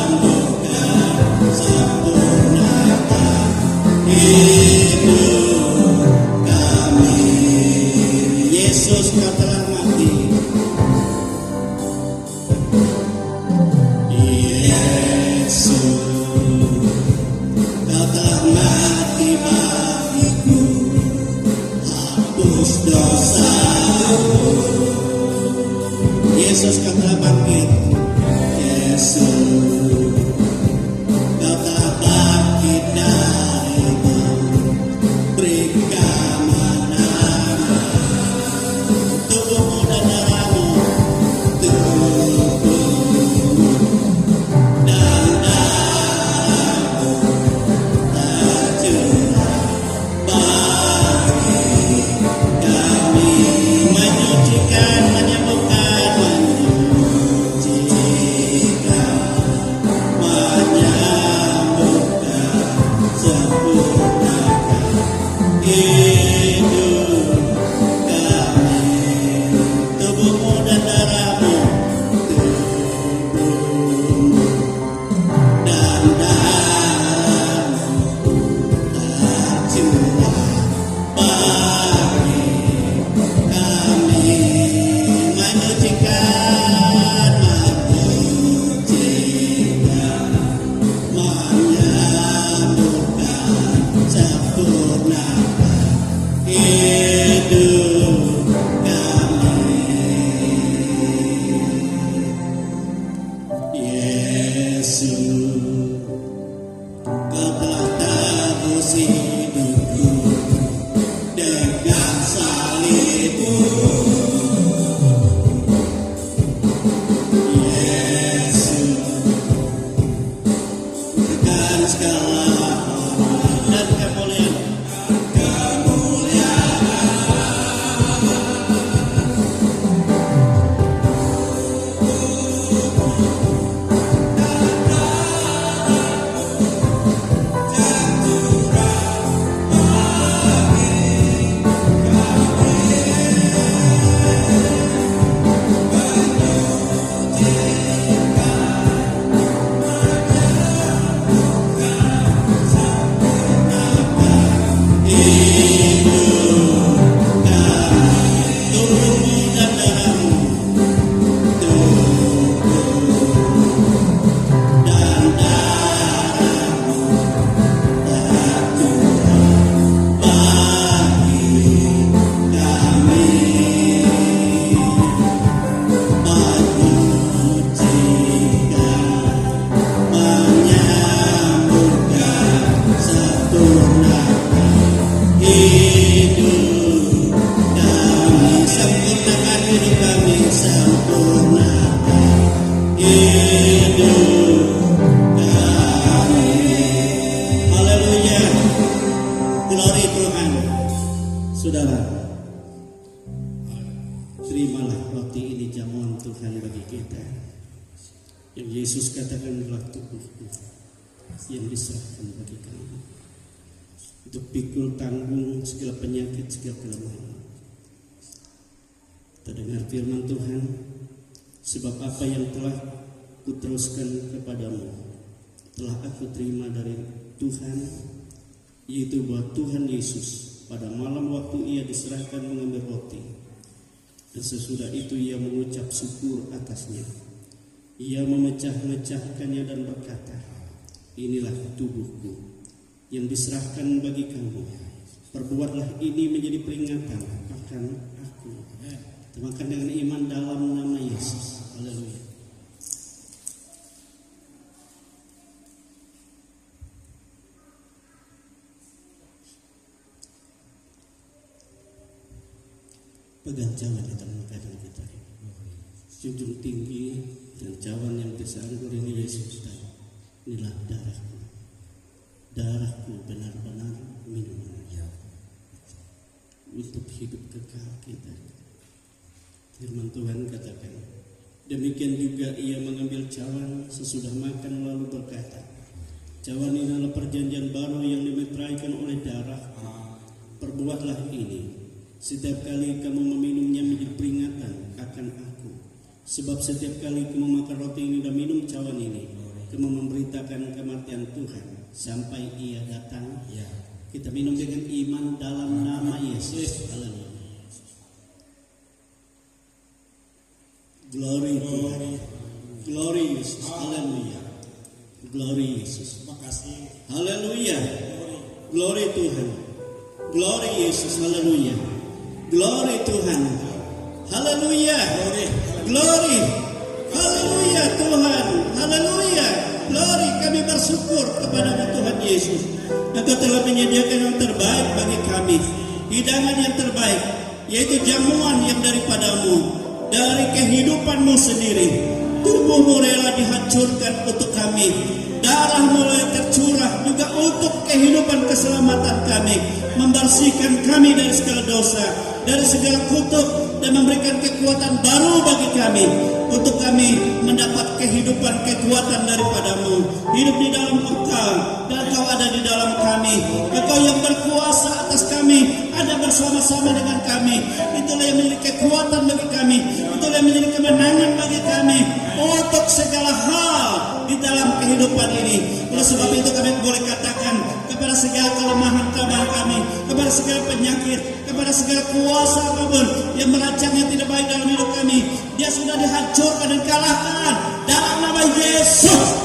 menyembuhkan, sempurnakan hidup kami. Yesus kau telah mati. Yesus kau telah mati bagiku, hapus dosaku. Yesus kau telah bangkit. Yesus kau telah bangkit dari maut, beri kemenangan. Tubuhmu dan darahmu, tubuhmu dan darahmu tercurah bagi kami, menyucikan, menyembuhkan, menyucikan, menyembuhkan, sempurnakan hidup kami. Tubuhmu dan darahmu, tubuhmu dan darahmu tercurah bagi kami, menyucikan, menyucikan, menyembuhkan, sempurnakan hidup kami. Yesus, kau telah tebus hidupku dengan salibmu. Yesus, berikan segala hormat dan kemuliaan Glory Tuhan. Saudara, terimalah roti ini jamuan Tuhan bagi kita. Yang Yesus katakan adalah tubuhku yang diserahkan bagi kamu, untuk pikul tanggung segala penyakit, segala kelemahan. Kita dengar firman Tuhan, sebab apa yang telah kuteruskan kepadamu telah aku terima dari Tuhan, yaitu bahwa Tuhan Yesus pada malam waktu ia diserahkan mengambil roti, dan sesudah itu ia mengucap syukur atasnya. Ia memecah-mecahkannya dan berkata, inilah tubuhku yang diserahkan bagi kamu. Perbuatlah ini menjadi peringatan akan aku. Makan dengan iman dalam nama Yesus. Haleluya. Pegang cawan di dalam keadaan kita. Junjung tinggi dan cawan yang disanggur ini Yesus. Inilah darahku. Darahku benar-benar minumannya untuk hidup kekal kita. Firman Tuhan katakan, demikian juga ia mengambil cawan sesudah makan lalu berkata, cawan ini adalah perjanjian baru yang dimeteraikan oleh darah. Perbuatlah ini setiap kali kamu meminumnya menjadi peringatan akan aku. Sebab setiap kali kamu makan roti ini dan minum cawan ini, kamu memberitakan kematian Tuhan sampai ia datang. Kita minum dengan iman dalam nama Yesus. Haleluya. Glory Tuhan. Glory Yesus. Haleluya. Glory Yesus. Terima kasih. Haleluya. Glory Tuhan. Glory Yesus. Haleluya. Glory Tuhan. Haleluya. Glory. Haleluya Tuhan. Haleluya. Glory, kami bersyukur kepada Tuhan Yesus. Engkau telah menyediakan yang terbaik bagi kami, hidangan yang terbaik, yaitu jamuan yang daripadamu, dari kehidupanmu sendiri. Tubuhmu rela dihancurkan untuk kami, darah mulai tercurah juga untuk kehidupan keselamatan kami, membersihkan kami dari segala dosa, dari segala kutuk, dan memberikan kekuatan baru bagi kami, untuk kami mendapat kehidupan kekuatan daripadamu, hidup di dalam Engkau, dan Engkau ada di dalam kami. Engkau yang berkuasa atas kami, ada bersama-sama dengan kami. Itulah yang menjadi kekuatan bagi kami, itulah yang menjadi kemenangan bagi kami untuk segala hal di dalam kehidupan ini. Oleh sebab itu kami boleh katakan kepada segala kelemahan kami, kepada segala penyakit, kepada segala kuasa apapun yang merancang yang tidak baik dalam hidup kami, dia sudah dihancurkan dan kalahkan dalam nama Yesus.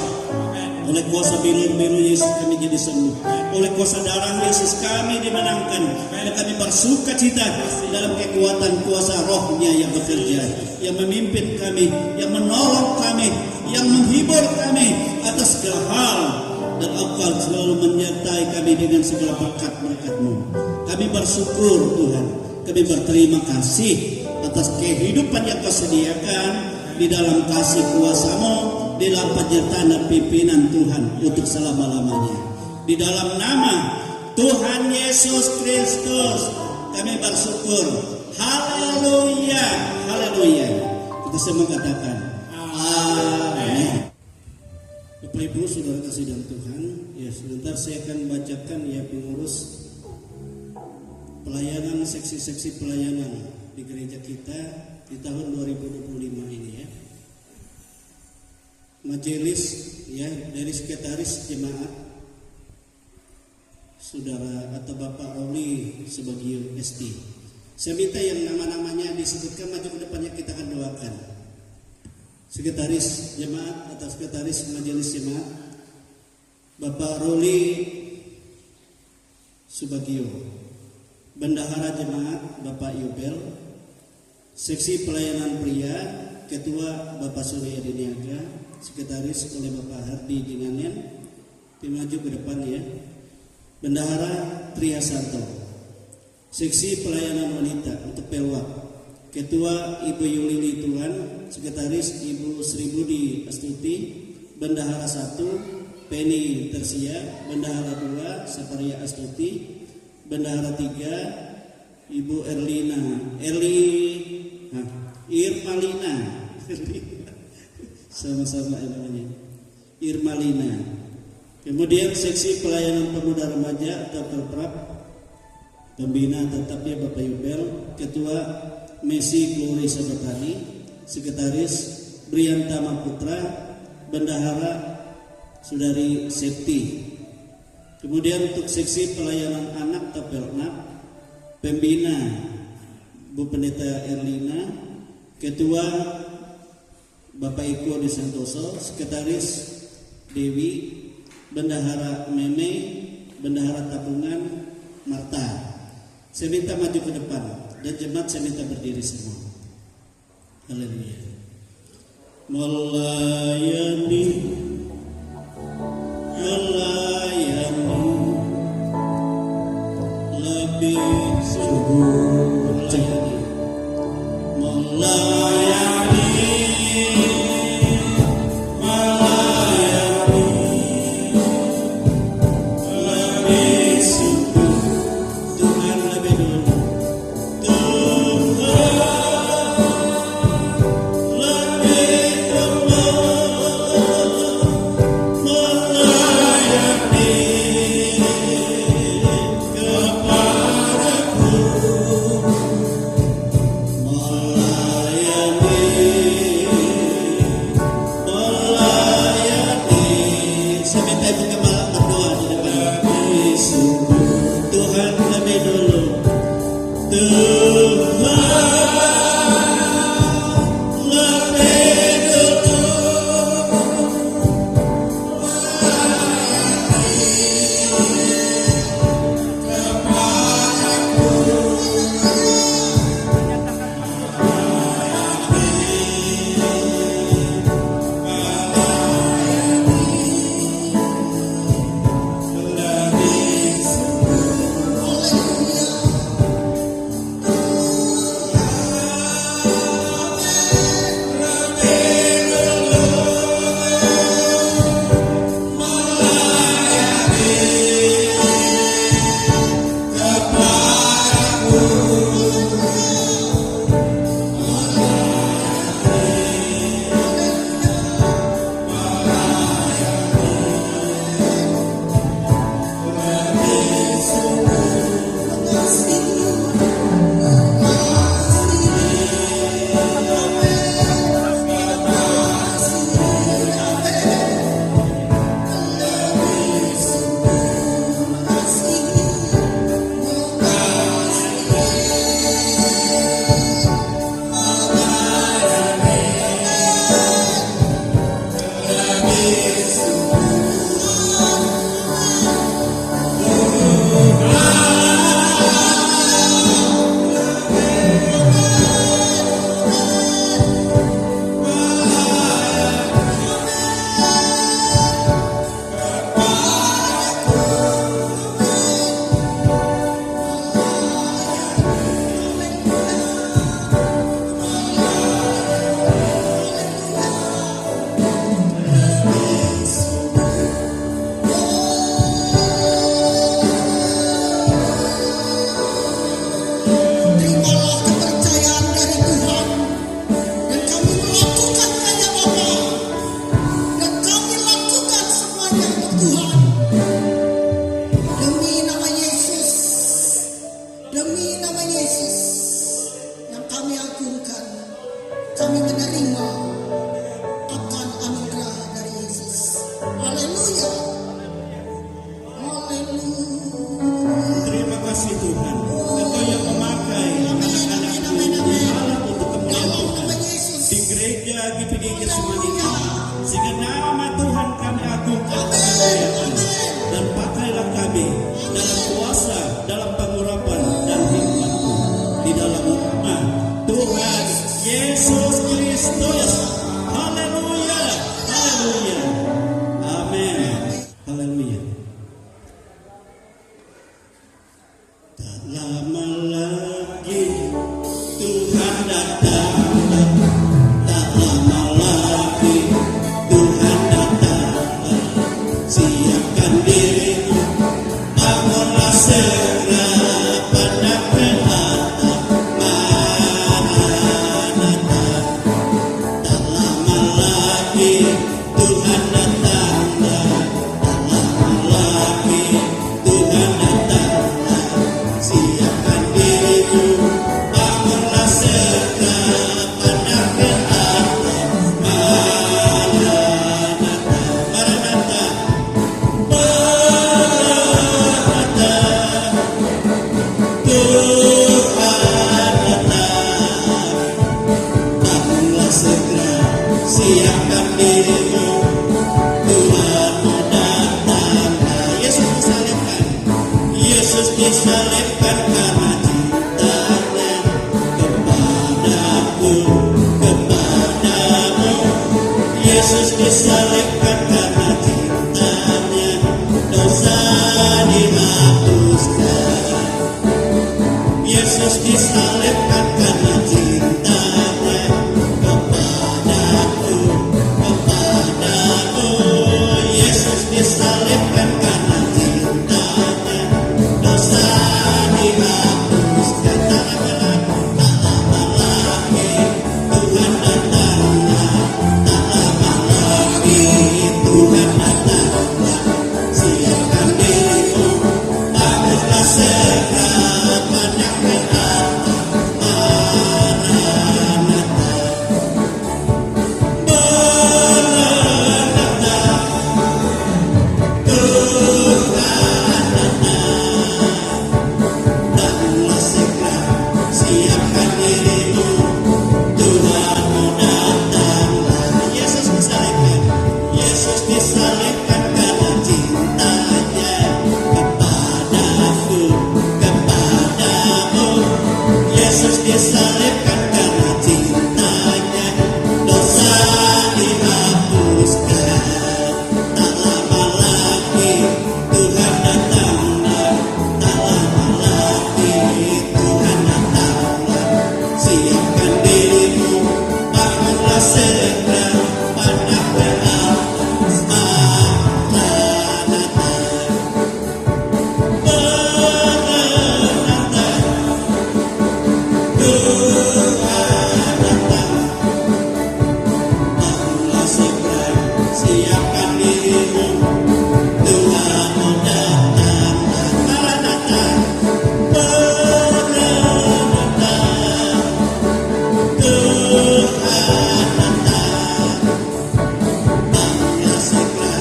Oleh kuasa biru-biru Yesus kami jadi sembuh. Oleh kuasa darah Yesus kami dimenangkan. Dan kami bersuka cita dalam kekuatan kuasa rohnya yang bekerja, yang memimpin kami, yang menolong kami, yang menghibur kami atas segala hal. Dan Engkau selalu menyertai kami dengan segala berkat-berkat-Mu. Kami bersyukur Tuhan. Kami berterima kasih atas kehidupan yang Kau sediakan di dalam kasih kuasa-Mu, di dalam penyertaan dan pimpinan Tuhan untuk selama-lamanya. Di dalam nama Tuhan Yesus Kristus kami bersyukur. Haleluya. Haleluya. Kita semua katakan amin. Bapak Ibu saudara kasih dalam Tuhan, ya sebentar saya akan bacakan ya pengurus pelayanan, seksi-seksi pelayanan di gereja kita di tahun 2025 ini ya. Majelis ya dari sekretaris jemaat saudara atau Bapak Roli Subagio ST. Saya minta yang nama-namanya disebutkan maju ke depannya, kita akan doakan. Sekretaris jemaat atau sekretaris majelis jemaat Bapak Roli Subagio, bendahara jemaat Bapak Yobel, seksi pelayanan pria Ketua Bapak Surya Diniaga, sekretaris oleh Bapak Hardi Jinganen, maju ke depan ya. Bendahara Triasanto, seksi pelayanan wanita untuk Pelwak, Ketua Ibu Yulili Tuhan, sekretaris Ibu Sri Budi Astuti, Bendahara 1 Penny Tersia, Bendahara 2 Saparia Astuti, Bendahara 3 Ibu Irmalina sama-sama namanya Irmalina. Kemudian seksi pelayanan pemuda remaja atau Perprap, pembina tetapnya Bapak Yubel, ketua Messi Glory Sabatani, sekretaris Briantama Putra, bendahara Saudari Septi. Kemudian untuk seksi pelayanan anak Tapelnak, pembina Bu Pendeta Erlina, ketua Bapak Iko Di Santoso, sekretaris Dewi, bendahara Meme, bendahara tabungan Marta. Saya minta maju ke depan dan jemaat saya minta berdiri semua. Haleluya. Melayani lebih sungguh melayani lebih sungguh. Tuhan lebih dulu, melayani Tuhan datang, bangunlah segera, siapkan dirimu, Tuhanmu datanglah. Yesus disalibkan, Yesus disalibkan karena cintanya kepadaku, kepadamu. Yesus disalibkan karena cintanya, dosa dihapuskan. Yesus disalibkan karena cintanya kepadaku, kepadamu. Yesus disalibkan karena cintanya, dosa dihapuskan. Tak lama lagi Tuhan datanglah, tak lama lagi Tuhan datanglah. Siapkan dirimu, bangunlah segera, pandanglah bangunlah segera, siapkan dirimu, Tuhanmu datanglah. Yesus disalibkan, Yesus disalibkan karena cintanya kepadaku, kepadamu. Yesus disalibkan karena cintanya, dosa dihapuskan. Tak lama lagi Tuhan datanglah, tak lama lagi Tuhan datanglah. Siapkan dirimu, bangunlah segera, pandang ke atas, Maranatha, Maranatha. Tuhan datang, bangunlah segera, siapkan dirimu, Tuhanmu datanglah. Maranatha, Maranatha. Tuhan datang, bangunlah segera,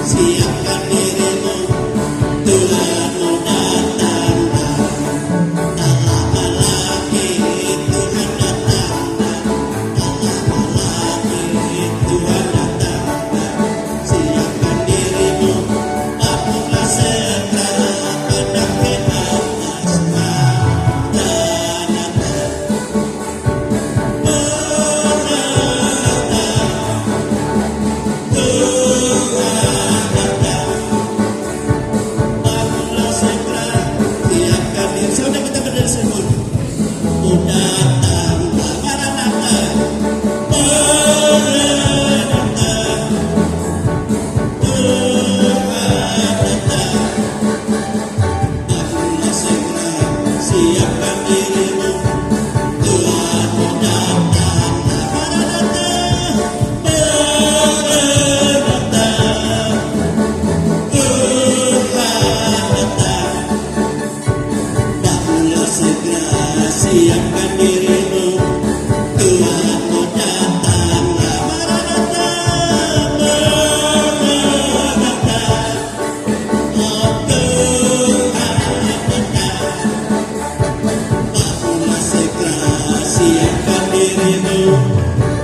siapkan dirimu, Tuhanmu datanglah. Tak lama lagi Tuhan datanglah, tak lama lagi Tuhan datanglah. Siapkan dirimu, bangunlah segera, pandang ke atas, Maranatha, Maranatha. Tuhan datang, bangunlah segera, siapkan diri. Saudara kita berdiri semua. Oh datanglah, Maranatha, Maranatha. Tuhan datang, bangunlah segera, siapkan dirimu, Tuhanmu datanglah. Maranatha, Maranatha. Tuhan datang, bangunlah segera, siapkan dirimu, Tuhanmu datanglah. Maranatha, Maranatha. Oh Tuhan datang, bangunlah segera, siapkan dirimu,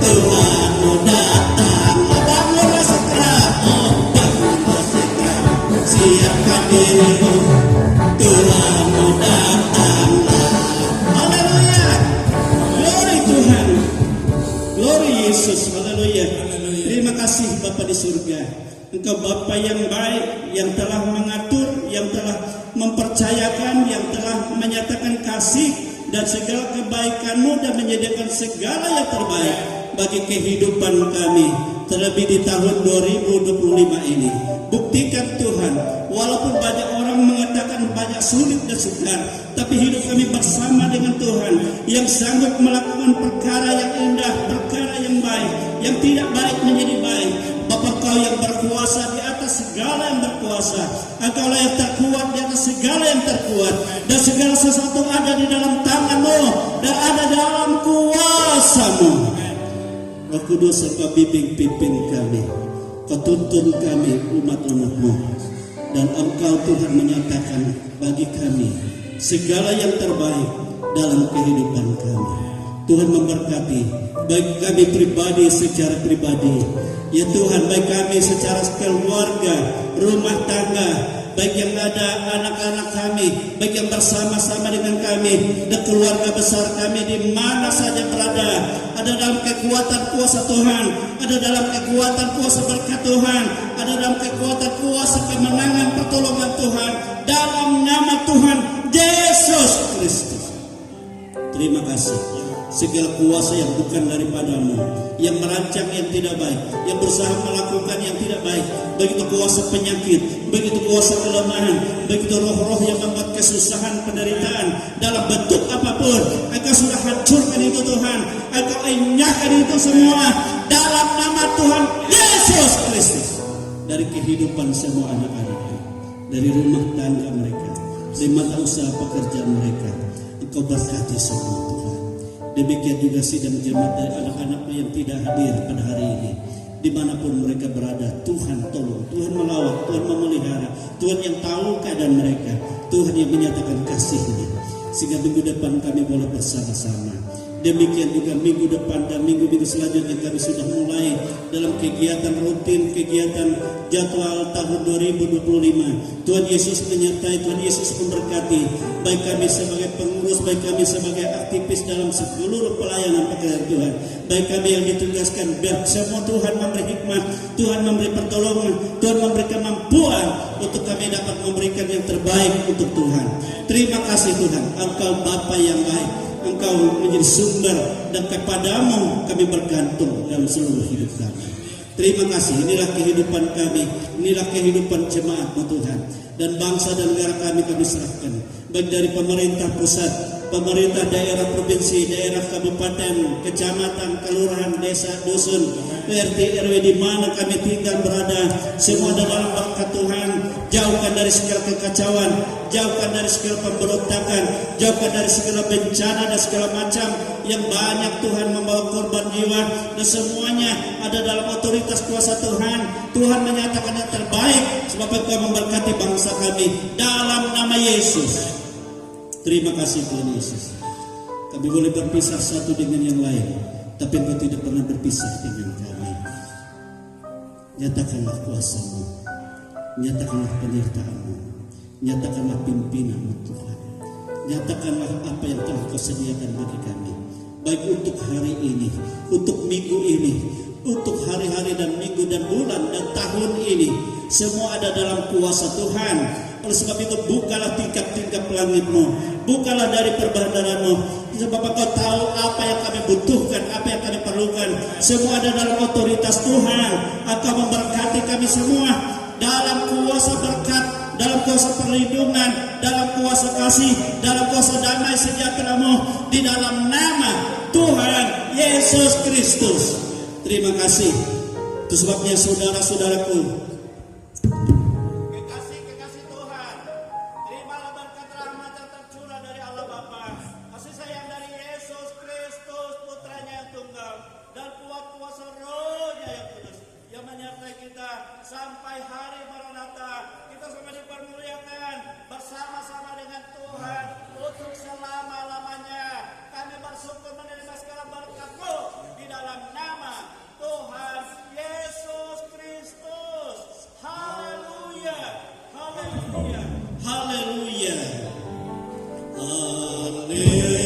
Tuhanmu datanglah. Bangunlah segera, oh bangunlah segera, siapkan dirimu, Tuhanmu datanglah. Haleluya, glory Tuhan, glory Yesus, haleluya. Terima kasih Bapa di surga. Engkau Bapa yang baik, yang telah mengatur, yang telah mempercayakan, yang telah menyatakan kasih dan segala kebaikan-Mu dan menyediakan segala yang terbaik bagi kehidupan kami, terlebih di tahun 2025 ini. Buktikan Tuhan, walaupun banyak orang mengatakan banyak sulit dan sukar, tapi hidup kami bersama dengan Tuhan yang sanggup melakukan perkara yang indah, perkara yang baik, yang tidak baik menjadi baik. Bapa, Kau yang berkuasa di atas segala yang berkuasa, Engkaulah yang terkuat di atas segala yang terkuat, dan segala sesuatu ada di dalam tangan-Mu dan ada dalam kuasa-Mu. Roh Kudus, Engkau bimbing pimpin kami, Kau tuntun kami umat-umat-Mu, dan Engkau Tuhan menyatakan bagi kami segala yang terbaik dalam kehidupan kami. Tuhan memberkati baik kami pribadi secara pribadi, ya Tuhan, baik kami secara keluarga, rumah tangga, baik yang ada anak-anak kami, baik yang bersama-sama dengan kami dan keluarga besar kami di mana saja berada, ada dalam kekuatan kuasa Tuhan, ada dalam kekuatan kuasa berkat Tuhan, ada dalam kekuatan kuasa kemenangan pertolongan Tuhan, dalam nama Tuhan Yesus Kristus. Terima kasih. Segala kuasa yang bukan daripadamu, yang merancang yang tidak baik, yang berusaha melakukan yang tidak baik, baik itu kuasa penyakit, baik itu kuasa kelemahan, baik itu roh-roh yang membuat kesusahan, penderitaan dalam bentuk apapun, Engkau sudah hancurkan itu Tuhan. Engkau enyahkan itu semua dalam nama Tuhan Yesus Kristus. Dari kehidupan semua anak-anaknya, dari rumah tangga mereka, dari mata usaha pekerjaan mereka, Engkau berkati semua Tuhan. Demikian juga sidang jemaat dari anak-anakmu yang tidak hadir pada hari ini, dimanapun mereka berada. Tuhan tolong, Tuhan melawat, Tuhan memelihara, Tuhan yang tahu keadaan mereka, Tuhan yang menyatakan kasih-Nya, sehingga minggu depan kami boleh bersama-sama. Demikian juga minggu depan dan minggu-minggu selanjutnya kami sudah mulai dalam kegiatan rutin, kegiatan jadwal tahun 2025. Tuhan Yesus menyertai, Tuhan Yesus memberkati, baik kami sebagai pengurus, baik kami sebagai aktivis dalam seluruh pelayanan pekerjaan Tuhan, baik kami yang ditugaskan, biar semua Tuhan memberi hikmat, Tuhan memberi pertolongan, Tuhan memberi kemampuan untuk kami dapat memberikan yang terbaik untuk Tuhan. Terima kasih Tuhan, Engkau Bapa yang baik, Engkau menjadi sumber, dan kepadamu kami bergantung dalam seluruh hidup kami. Terima kasih. Inilah kehidupan kami, inilah kehidupan jemaat-Mu Tuhan, dan bangsa dan negara kami serahkan, baik dari pemerintah pusat, pemerintah daerah provinsi, daerah kabupaten, kecamatan, kelurahan, desa, dusun, RT RW di mana kami tinggal berada, semua dalam berkat Tuhan. Jauhkan dari segala kekacauan, jauhkan dari segala pemberontakan, jauhkan dari segala bencana dan segala macam yang banyak Tuhan membawa korban jiwa, dan semuanya ada dalam otoritas kuasa Tuhan. Tuhan menyatakan yang terbaik, sebab Engkau memberkati bangsa kami dalam nama Yesus. Terima kasih Tuhan Yesus. Kami boleh berpisah satu dengan yang lain, tapi Engkau tidak pernah berpisah dengan kami. Nyatakanlah kuasa-Mu, nyatakanlah penyertaan-Mu, nyatakanlah pimpinan-Mu Tuhan. Nyatakanlah apa yang telah Kau sediakan bagi kami, baik untuk hari ini, untuk minggu ini, untuk hari-hari dan minggu dan bulan dan tahun ini. Semua ada dalam kuasa Tuhan. Oleh sebab itu bukalah tingkap-tingkap langit-Mu, bukalah dari perbadanan-Mu, sebab Engkau tahu apa yang kami butuhkan, apa yang kami perlukan. Semua ada dalam otoritas Tuhan. Engkau memberkati kami semua dalam kuasa berkat, dalam kuasa perlindungan, dalam kuasa kasih, dalam kuasa damai sejahtera-Mu, di dalam nama Tuhan Yesus Kristus. Terima kasih. Itu sebabnya saudara-saudaraku, kekasih Tuhan, terimalah berkat rahmat yang tercurah dari Allah Bapa, kasih sayang dari Yesus Kristus Putranya yang tunggal, dan kuat kuasa Roh-Nya yang kudus yang menyertai kita sampai hari Maranatha. Kita semua dipermuliakan bersama-sama dengan Tuhan untuk selama-lamanya. Kami bersyukur menerima segala berkat-Mu di dalam nama Tuhan Yesus Kristus. Haleluya, haleluya, haleluya, haleluya.